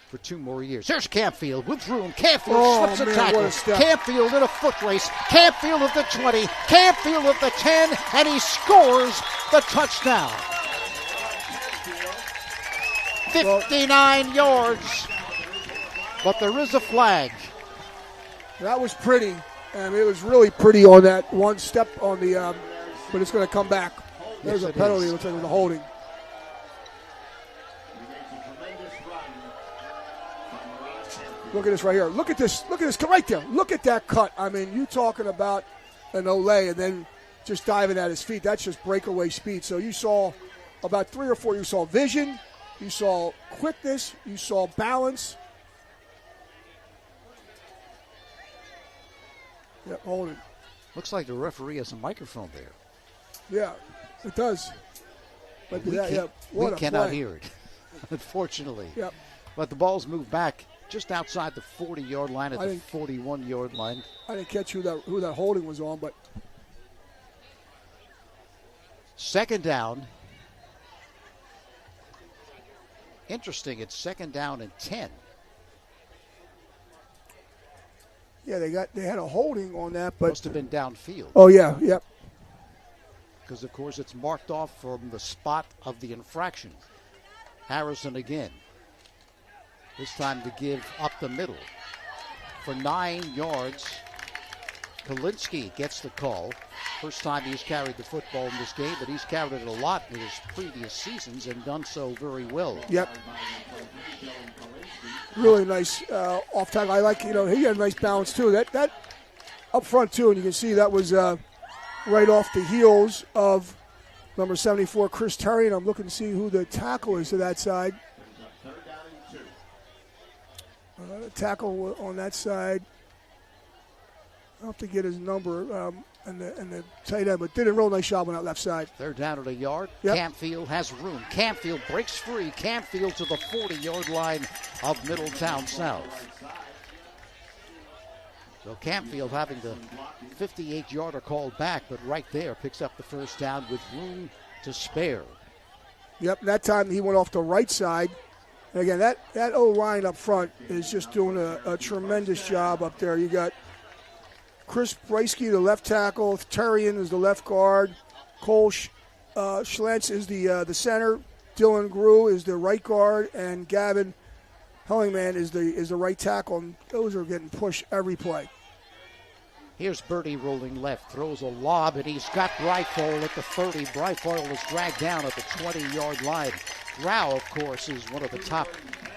for 2 more years. Here's Campfield with room. Campfield slips a tackle. Campfield in a foot race. Campfield at the 20. Campfield at the 10. And he scores the touchdown. 59 yards. But there is a flag. That was pretty. And it was really pretty on that one step on the, but it's going to come back. There's a penalty. It looks like it was a holding. Look at this right here. Look at this. Look at this right there. Look at that cut. I mean, you talking about an Olay and then just diving at his feet. That's just breakaway speed. So you saw about 3 or 4. You saw vision. You saw quickness. You saw balance. Yep, holding. Looks like the referee has a microphone there. Yeah, it does. But we cannot hear it, unfortunately. Yep. But the ball's moved back just outside the 40-yard line at the 41-yard line. I didn't catch who that holding was on, but. Second down. Interesting, it's second down and 10. Yeah, they had a holding on that, but must have been downfield. Oh yeah, yep. Because of course it's marked off from the spot of the infraction. Harrison again. This time to give up the middle for 9 yards. Kalinsky gets the call. First time he's carried the football in this game, but he's carried it a lot in his previous seasons and done so very well. Yep. Really nice off tackle. I like, he had a nice balance too. That up front too, and you can see that was right off the heels of number 74, Chris Terry, and I'm looking to see who the tackle is to that side. Tackle on that side. I'll have to get his number and the tight end, but did a real nice job on that left side. They're down at a yard. Yep. Campfield has room. Campfield breaks free. Campfield to the 40-yard line of Middletown South. So Campfield having the 58-yarder called back, but right there picks up the first down with room to spare. Yep, that time he went off the right side. And again, that O-line up front is just doing a tremendous job up there. You got Chris Breisky, the left tackle. Terrian is the left guard. Cole Schlentz is the center. Dylan Grew is the right guard, and Gavin Hellingman is the right tackle. And those are getting pushed every play. Here's Birdie rolling left, throws a lob, and he's got Bryfoyle at the 30. Bryfoyle is dragged down at the 20-yard line. Rao, of course, is one of the top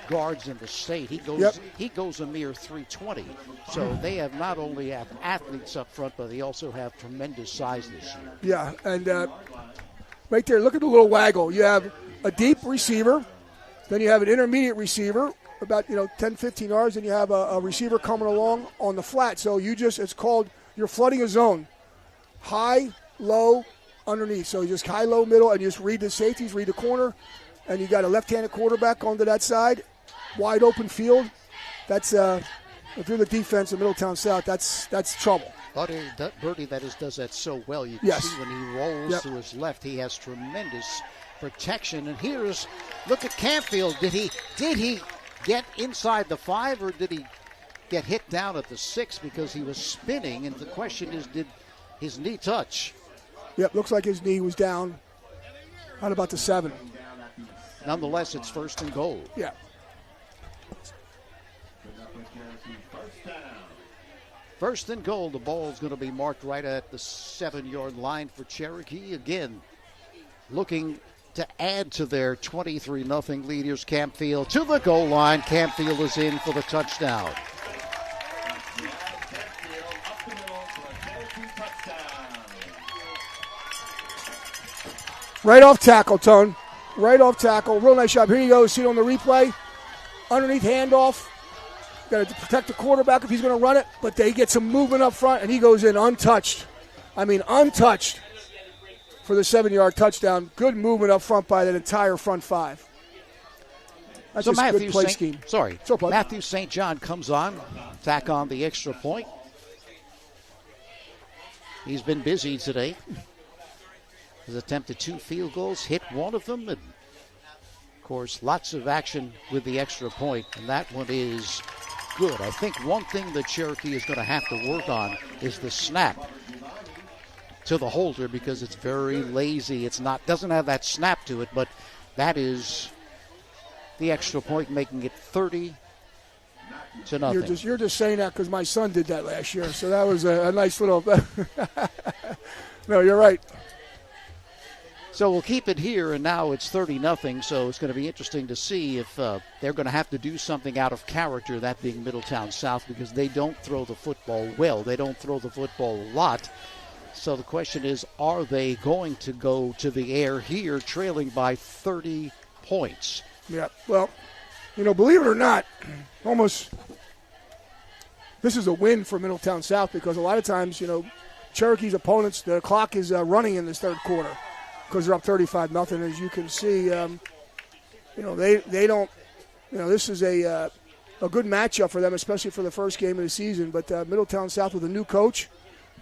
guards in the state. He goes a mere 320. So they have not only have athletes up front, but they also have tremendous size this year. Yeah, and right there, look at the little waggle. You have a deep receiver, then you have an intermediate receiver, about 10, 15 yards, and you have a receiver coming along on the flat. So it's called, you're flooding a zone. High, low, underneath. So you just high, low, middle, and you just read the safeties, read the corner, and you got a left-handed quarterback onto that side. Wide open field. That's if you're the defense of Middletown South, that's trouble. Birdie does that so well. You can see when he rolls to his left, he has tremendous protection. And look at Campfield. Did he get inside the 5, or did he get hit down at the 6 because he was spinning? And the question is, did his knee touch? Yep, looks like his knee was down at about the 7. Nonetheless, it's first and goal. Yeah. First and goal. The ball's going to be marked right at the 7-yard line for Cherokee. Again, looking to add to their 23-0 lead. Here's Campfield to the goal line. Campfield is in for the touchdown. Right off tackle, Tone. Right off tackle. Real nice job. Here you go. See it on the replay. Underneath handoff. Got to protect the quarterback if he's going to run it, but they get some movement up front, and he goes in untouched. I mean, untouched for the 7-yard touchdown. Good movement up front by that entire front 5. That's so a good play scheme. Matthew St. John comes on, tack on the extra point. He's been busy today. He's attempted 2 field goals, hit one of them, and course, lots of action with the extra point, and that one is good. I think one thing that Cherokee is going to have to work on is the snap to the holder, because it's very lazy. Doesn't have that snap to it, but that is the extra point, making it 30-0. You're just saying that because my son did that last year, so that was a nice little. No, you're right. So we'll keep it here, and now it's 30-0, so it's going to be interesting to see if they're going to have to do something out of character, that being Middletown South, because they don't throw the football well. They don't throw the football a lot. So the question is, are they going to go to the air here, trailing by 30 points? Yeah, well, believe it or not, almost this is a win for Middletown South, because a lot of times, Cherokee's opponents, the clock is running in this third quarter because they're up 35-0. As you can see, they don't, this is a good matchup for them, especially for the first game of the season. But Middletown South with a new coach,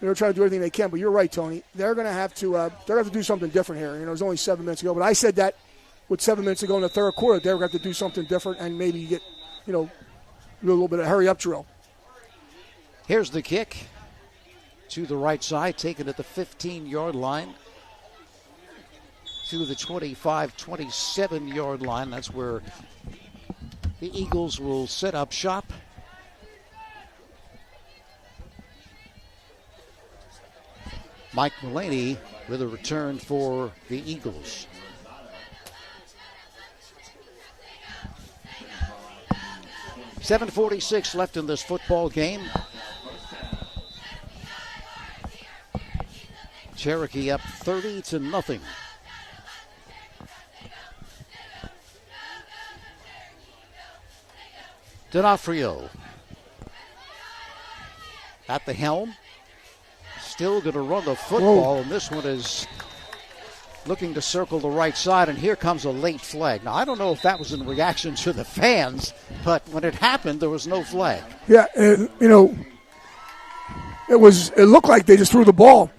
they're trying to do everything they can. But you're right, Tony. They're going to have to do something different here. There's only 7 minutes to go, but I said that with 7 minutes to go in the third quarter, they're going to have to do something different and maybe get, a little bit of hurry up drill. Here's the kick to the right side, taken at the 15-yard line to the 25-27-yard line. That's where the Eagles will set up shop. Mike Mullaney with a return for the Eagles. .46 left in this football game. Cherokee up 30-0. D'Onofrio at the helm. Still going to run the football, and this one is looking to circle the right side, and here comes a late flag. Now, I don't know if that was in reaction to the fans, but when it happened, there was no flag. Yeah, and, it looked like they just threw the ball.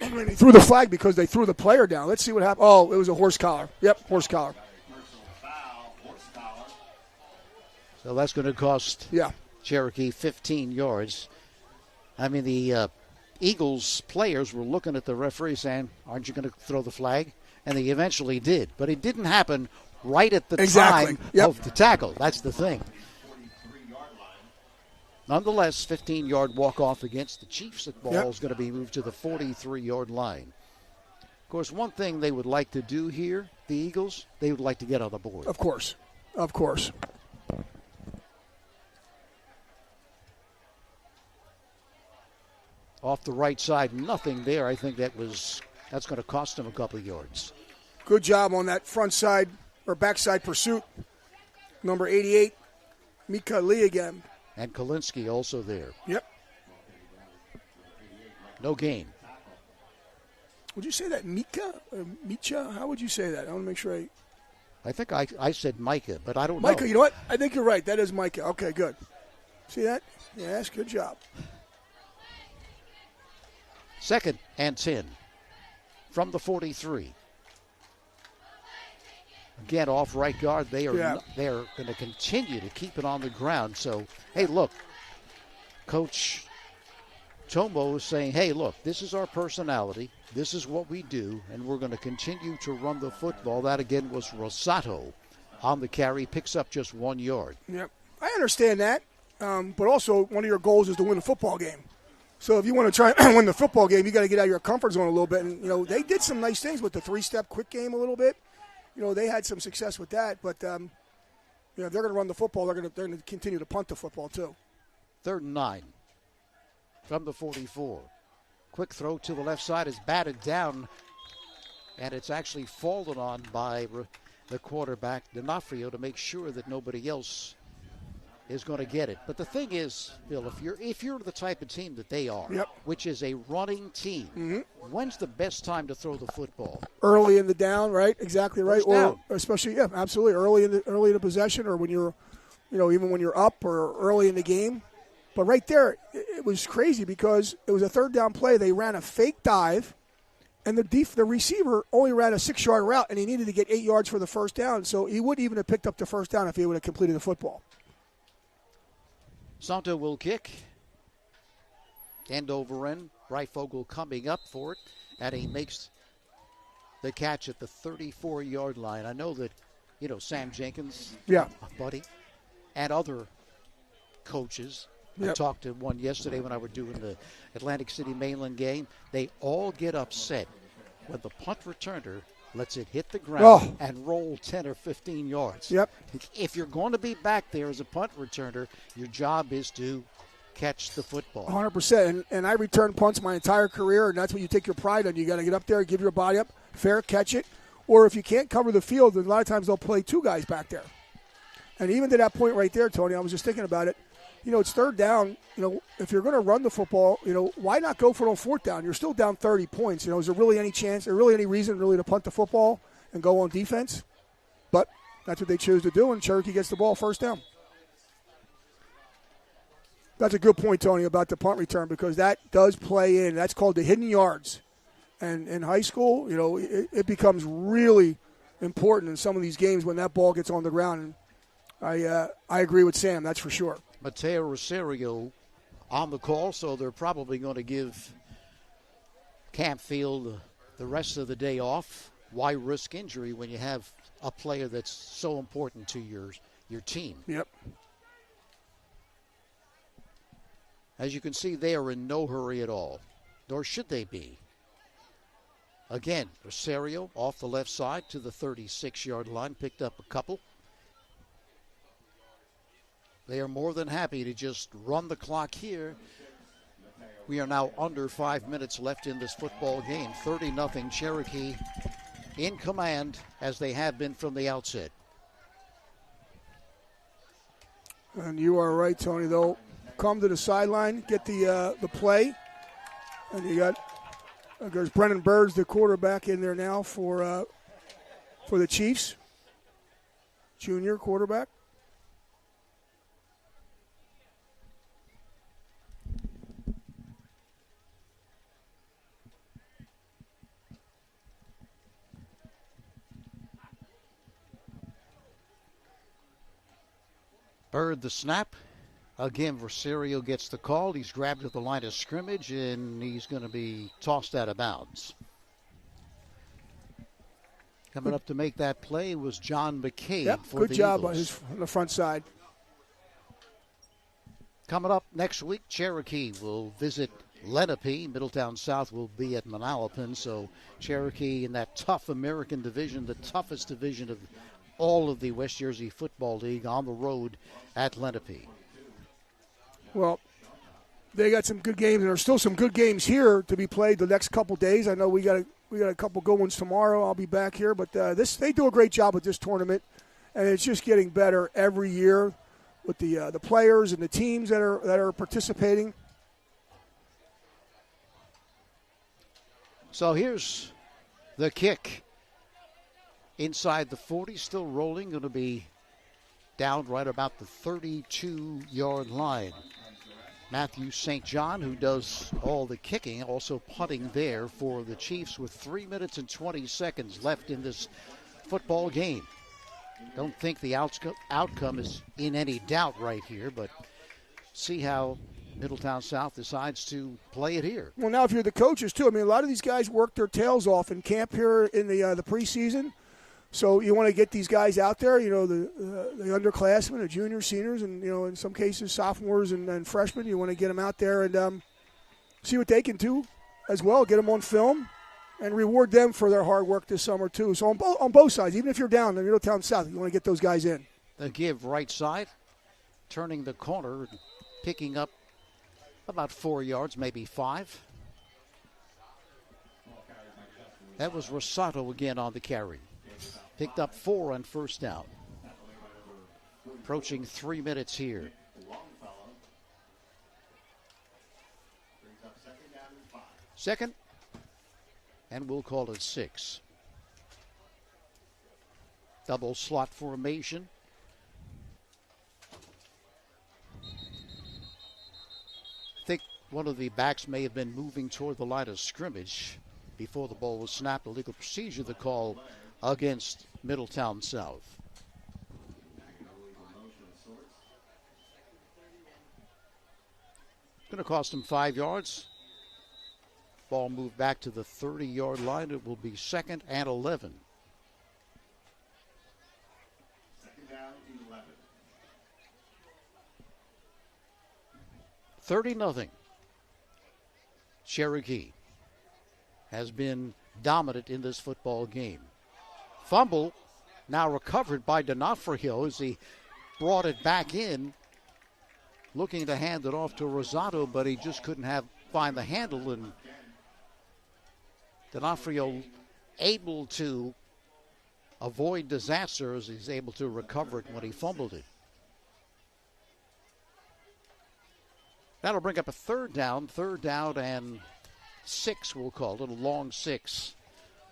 I mean, they threw the flag because they threw the player down. Let's see what happened. Oh, it was a horse collar. Yep, horse collar. So that's going to cost Cherokee 15 yards. I mean, the Eagles players were looking at the referee saying, aren't you going to throw the flag? And they eventually did. But it didn't happen right at the time of the tackle. That's the thing. Nonetheless, 15-yard walk-off against the Chiefs. The ball is going to be moved to the 43-yard line. Of course, one thing they would like to do here, the Eagles, they would like to get on the board. Of course. Off the right side, nothing there. I think that's going to cost them a couple of yards. Good job on that front side or backside pursuit. Number 88, Mika Lee again. And Kalinsky also there. Yep. No gain. Would you say that Mika or Micha? How would you say that? I want to make sure I think I said Micah, but I don't know. Micah, you know what? I think you're right. That is Micah. Okay, good. See that? Yes, good job. 2nd and 10 from the 43. Again, off right guard. They are going to continue to keep it on the ground. So, hey, look, Coach Tomo is saying, hey, look, this is our personality. This is what we do, and we're going to continue to run the football. That, again, was Rosato on the carry. Picks up just 1 yard. Yep, I understand that. But also, one of your goals is to win a football game. So if you want to try and win the football game, you got to get out of your comfort zone a little bit. And, they did some nice things with the 3-step quick game a little bit. They had some success with that. But, if they're going to run the football, they're going to continue to punt the football, too. 3rd and 9 from the 44. Quick throw to the left side is batted down, and it's actually fallen on by the quarterback, D'Onofrio, to make sure that nobody else is going to get it. But the thing is, Bill, if you're the type of team that they are, which is a running team, when's the best time to throw the football? Early in the down, right? Exactly right. Or especially, absolutely early in the possession, or when you're, even when you're up or early in the game. But right there, it was crazy because it was a 3rd down play. They ran a fake dive, And the receiver only ran a 6-yard route, and he needed to get 8 yards for the first down. So he wouldn't even have picked up the first down if he would have completed the football. Santo will kick. End over end. Breifogel coming up for it, and he makes the catch at the 34-yard line. I know that, Sam Jenkins, yeah, buddy, and other coaches. Yep. I talked to one yesterday when I was doing the Atlantic City Mainland game. They all get upset when the punt returner lets it hit the ground and roll 10 or 15 yards. Yep. If you're going to be back there as a punt returner, your job is to catch the football. 100%. And I returned punts my entire career, and that's what you take your pride on. You got to get up there, give your body up, fair, catch it. Or if you can't cover the field, then a lot of times they'll play 2 guys back there. And even to that point right there, Tony, I was just thinking about it. It's third down. If you're going to run the football, why not go for it on fourth down? You're still down 30 points. Is there really any chance, or really any reason really to punt the football and go on defense? But that's what they choose to do, and Cherokee gets the ball first down. That's a good point, Tony, about the punt return, because that does play in. That's called the hidden yards. And in high school, it becomes really important in some of these games when that ball gets on the ground. And I agree with Sam, that's for sure. Mateo Rosario on the call, so they're probably going to give Campfield the rest of the day off. Why risk injury when you have a player that's so important to your team? Yep. As you can see, they are in no hurry at all, nor should they be. Again, Rosario off the left side to the 36-yard line, picked up a couple. They are more than happy to just run the clock here. We are now under 5 minutes left in this football game. 30-0 Cherokee in command, as they have been from the outset. And you are right, Tony. They'll come to the sideline, get the play. And you got, there's Brennan Birds, the quarterback, in there now for the Chiefs. Junior quarterback. Bird the snap. Again, Rosario gets the call. He's grabbed at the line of scrimmage, and he's going to be tossed out of bounds. Coming up to make that play was John McCabe for the good job Eagles. on the front side. Coming up next week, Cherokee will visit Lenape. Middletown South will be at Manalapan. So Cherokee in that tough American division, the toughest division of all of the West Jersey Football League, on the road at Lenape. Well, they got some good games, and there's still some good games here to be played the next couple days. I know we got a couple good ones tomorrow. I'll be back here, but they do a great job with this tournament, and it's just getting better every year with the players and the teams that are participating. So here's the kick. Inside the 40, still rolling, going to be down right about the 32-yard line. Matthew St. John, who does all the kicking, also punting there for the Chiefs with 3 minutes and 20 seconds left in this football game. Don't think the outcome is in any doubt right here, but see how Middletown South decides to play it here. Well, now if you're the coaches, too, I mean, a lot of these guys work their tails off in camp here in the preseason. So you want to get these guys out there, the underclassmen, the juniors, seniors, and, in some cases sophomores and freshmen. You want to get them out there and see what they can do as well, get them on film, and reward them for their hard work this summer too. So on both sides, even if you're down in Middletown South, you want to get those guys in. The give right side, turning the corner, picking up about 4 yards, maybe 5. That was Rosato again on the carry. Picked up 4 on first down. Approaching 3 minutes here. Second, and we'll call it 6. Double slot formation. I think one of the backs may have been moving toward the line of scrimmage. before the ball was snapped. A legal procedure, the call against Middletown South. Going to cost him 5 yards. Ball moved back to the 30-yard line. It will be 2nd and 11. 30-0. Cherokee has been dominant in this football game. Fumble now recovered by D'Onofrio as he brought it back in, looking to hand it off to Rosado, but he just couldn't find the handle, and D'Onofrio able to avoid disaster as he's able to recover it when he fumbled it. That'll bring up a third down and 6, we'll call it, a long 6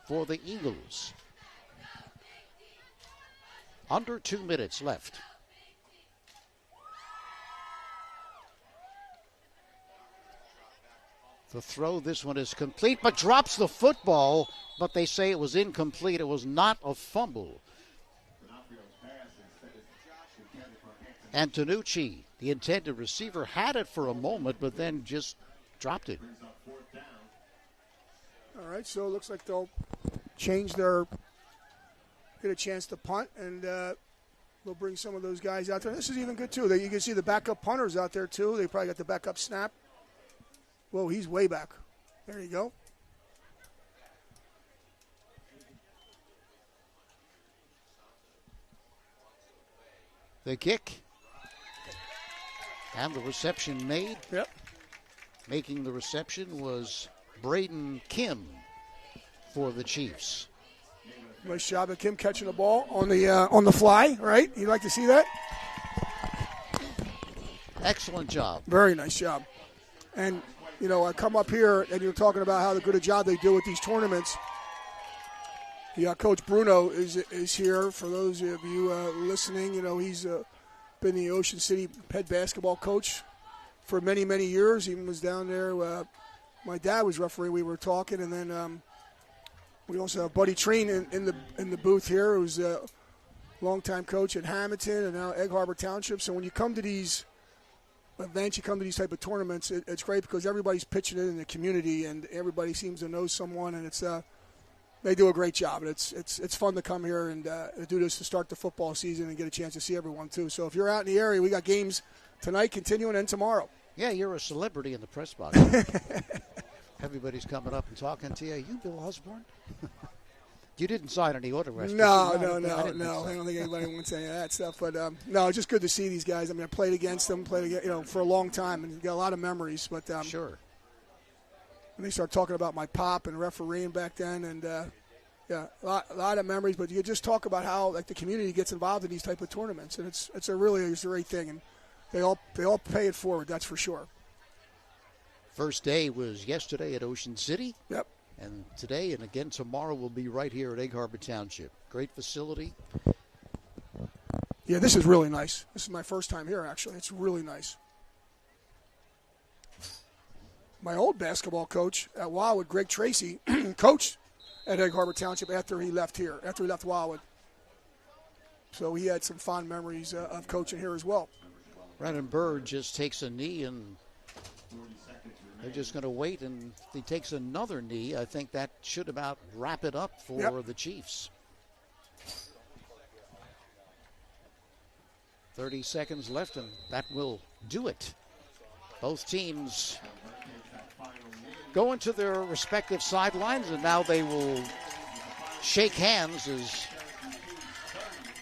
for the Eagles. Under 2 minutes left. The throw, this one is complete, but drops the football, but they say it was incomplete. It was not a fumble. Antonucci, the intended receiver, had it for a moment, but then just dropped it. All right, so it looks like they'll get a chance to punt, and they'll bring some of those guys out there. This is even good, too. You can see the backup punters out there, too. They probably got the backup snap. Whoa, he's way back. There you go. The kick. And the reception made. Yep. Making the reception was Braden Kim for the Chiefs. Nice job of Kim catching the ball on the fly, right? You like to see that? Excellent job. Very nice job. And, you know, I come up here and you're talking about how good a job they do with these tournaments. Yeah, Coach Bruno is here. For those of you listening, you know, he's been the Ocean City head basketball coach for many, many years. He was down there. My dad was refereeing. We were talking, and then we also have Buddy Treen in the booth here, who's a longtime coach at Hamilton and now Egg Harbor Township. So when you come to these events, you come to these type of tournaments, it's great because everybody's pitching in the community, and everybody seems to know someone, and it's they do a great job. And it's fun to come here and do this to start the football season and get a chance to see everyone too. So if you're out in the area, we got games tonight, continuing, and tomorrow. Yeah, you're a celebrity in the press box. Everybody's coming up and talking to you. Are you Bill Osborne? You didn't sign any autographs. No. I don't think anybody wants any of that stuff. But no, it's just good to see these guys. I mean, I played against them, for a long time, and got a lot of memories. But sure. And they start talking about my pop and refereeing back then, and a lot of memories. But you just talk about how the community gets involved in these type of tournaments, and it's a great thing, and they all pay it forward. That's for sure. First day was yesterday at Ocean City. Yep. And today and again tomorrow will be right here at Egg Harbor Township. Great facility. Yeah, this is really nice. This is my first time here, actually. It's really nice. My old basketball coach at Wildwood, Greg Tracy, coached at Egg Harbor Township after he left Wildwood. So he had some fond memories of coaching here as well. Brennan Bird just takes a knee, and they're just going to wait, and if he takes another knee, I think that should about wrap it up for the Chiefs. 30 seconds left, and that will do it. Both teams going to their respective sidelines, and now they will shake hands as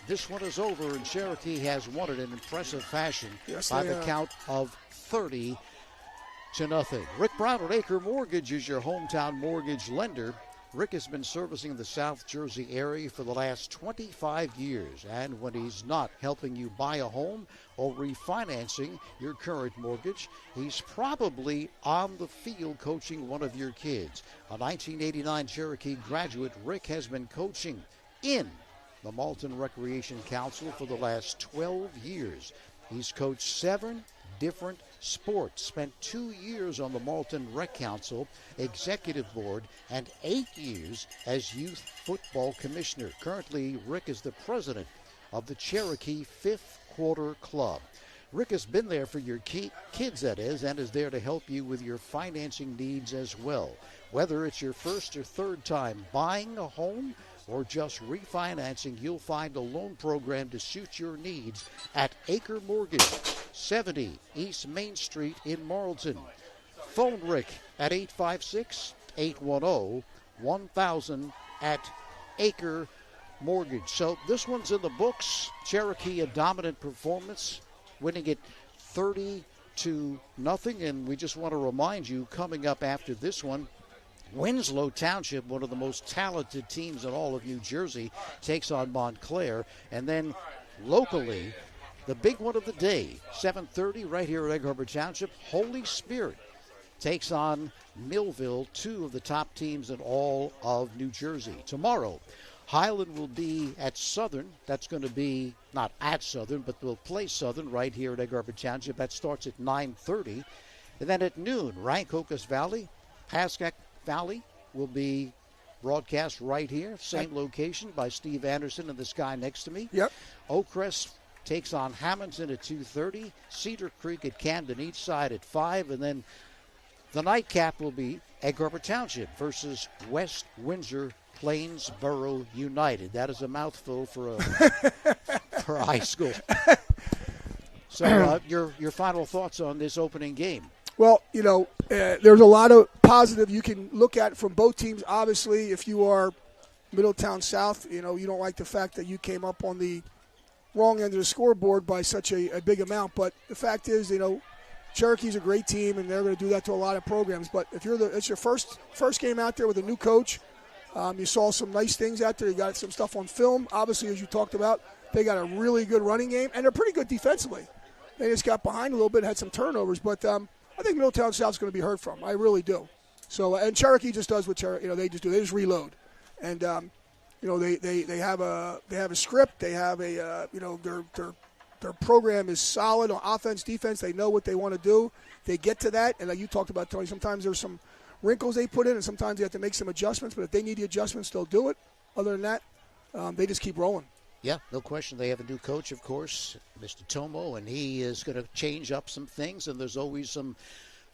this one is over, and Cherokee has won it in impressive fashion by the count of 30-0. Rick Brown at Acre Mortgage is your hometown mortgage lender. Rick has been servicing the South Jersey area for the last 25 years, and when he's not helping you buy a home or refinancing your current mortgage, he's probably on the field coaching one of your kids. A 1989 Cherokee graduate, Rick has been coaching in the Malton Recreation Council for the last 12 years. He's coached 7 different sports. Spent 2 years on the Marlton Rec Council, Executive Board, and 8 years as Youth Football Commissioner. Currently, Rick is the president of the Cherokee Fifth Quarter Club. Rick has been there for your kids, that is, and is there to help you with your financing needs as well. Whether it's your first or third time buying a home or just refinancing, you'll find a loan program to suit your needs at Acre Mortgage, 70 East Main Street in Marlton. Phone Rick at 856-810-1000 at Acre Mortgage. So this one's in the books. Cherokee, a dominant performance, winning it 30-0. And we just want to remind you, coming up after this one, Winslow Township, one of the most talented teams in all of New Jersey, takes on Montclair. And then locally, the big one of the day, 7:30 right here at Egg Harbor Township, Holy Spirit takes on Millville, two of the top teams in all of New Jersey. Tomorrow, Highland will be at Southern. That's going to be not at Southern, but they'll play Southern right here at Egg Harbor Township. That starts at 9:30. And then at noon, Rancocas Valley, Pascack Valley will be broadcast right here, same location by Steve Anderson and this guy next to me. Yep. Oakcrest takes on Hamilton at 2:30. Cedar Creek at Camden each side at 5. And then the nightcap will be Egg Harbor Township versus West Windsor Plainsboro United. That is a mouthful for a high school. So your final thoughts on this opening game? Well, there's a lot of positive you can look at from both teams. Obviously, if you are Middletown South, you don't like the fact that you came up on the wrong end of the scoreboard by such a big amount. But the fact is, Cherokee's a great team, and they're going to do that to a lot of programs. But if it's your first game out there with a new coach, you saw some nice things out there. You got some stuff on film. Obviously, as you talked about, they got a really good running game, and they're pretty good defensively. They just got behind a little bit, had some turnovers. But I think Middletown South's going to be heard from. I really do. So, and Cherokee just does what they just do. They just reload, and they have a script. They have their program is solid on offense, defense. They know what they want to do. They get to that, and like you talked about, Tony, sometimes there's some wrinkles they put in, and sometimes they have to make some adjustments. But if they need the adjustments, they'll do it. Other than that, they just keep rolling. Yeah, no question. They have a new coach, of course, Mr. Tomo, and he is going to change up some things. And there's always some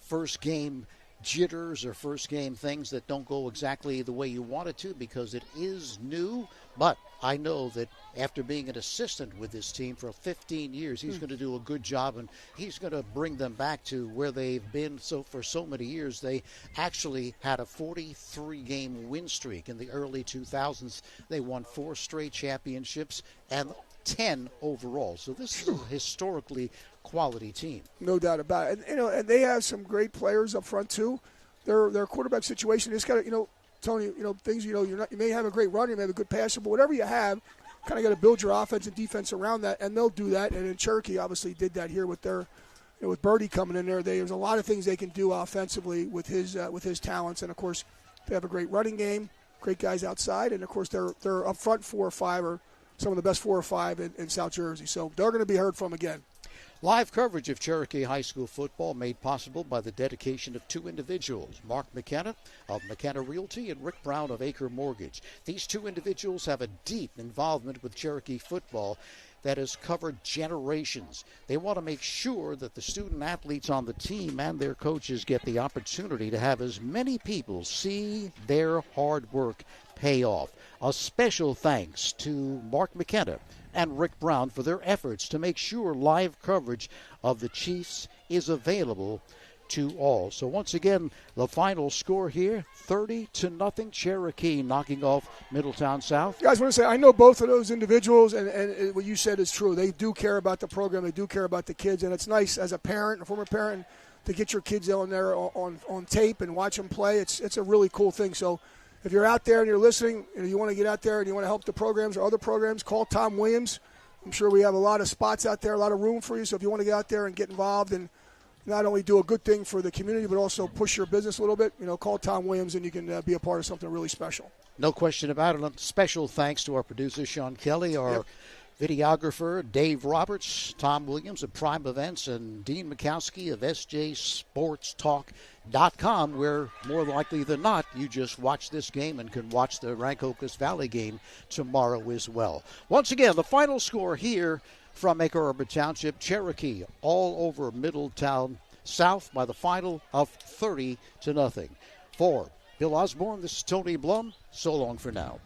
first game jitters or first game things that don't go exactly the way you want it to because it is new. But I know that after being an assistant with this team for 15 years, he's going to do a good job, and he's going to bring them back to where they've been for so many years. They actually had a 43-game win streak in the early 2000s. They won 4 straight championships and 10 overall. So this is a historically quality team. No doubt about it. And they have some great players up front too. Their quarterback situation is kind of, Tony, things, you may have a great run, you may have a good passer, but whatever you have, kind of got to build your offense and defense around that, and they'll do that. And in Cherokee, obviously, did that here with their, with Birdie coming in there. There's a lot of things they can do offensively with his talents, and of course, they have a great running game, great guys outside, and of course, they're up front 4 or 5, or some of the best 4 or 5 in South Jersey. So they're going to be heard from again. Live coverage of Cherokee High School football made possible by the dedication of 2 individuals, Mark McKenna of McKenna Realty and Rick Brown of Acre Mortgage. These 2 individuals have a deep involvement with Cherokee football that has covered generations. They want to make sure that the student athletes on the team and their coaches get the opportunity to have as many people see their hard work pay off. A special thanks to Mark McKenna and Rick Brown for their efforts to make sure live coverage of the Chiefs is available to all. So once again, the final score here, 30-0, Cherokee knocking off Middletown South. Guys, I want to say, I know both of those individuals, and what you said is true. They do care about the program. They do care about the kids, and it's nice as a parent, a former parent, to get your kids on there on tape and watch them play. It's a really cool thing. So if you're out there and you're listening and you want to get out there and you want to help the programs or other programs, call Tom Williams. I'm sure we have a lot of spots out there, a lot of room for you. So if you want to get out there and get involved and not only do a good thing for the community but also push your business a little bit, call Tom Williams and you can be a part of something really special. No question about it. Special thanks to our producer, Sean Kelly, our Videographer Dave Roberts, Tom Williams of Prime Events, and Dean Mikowski of SJSportsTalk.com, where more likely than not, you just watch this game and can watch the Rancocas Valley game tomorrow as well. Once again, the final score here from Acre Harbor Township, Cherokee all over Middletown South by the final of 30-0. For Bill Osborne, this is Tony Blum. So long for now.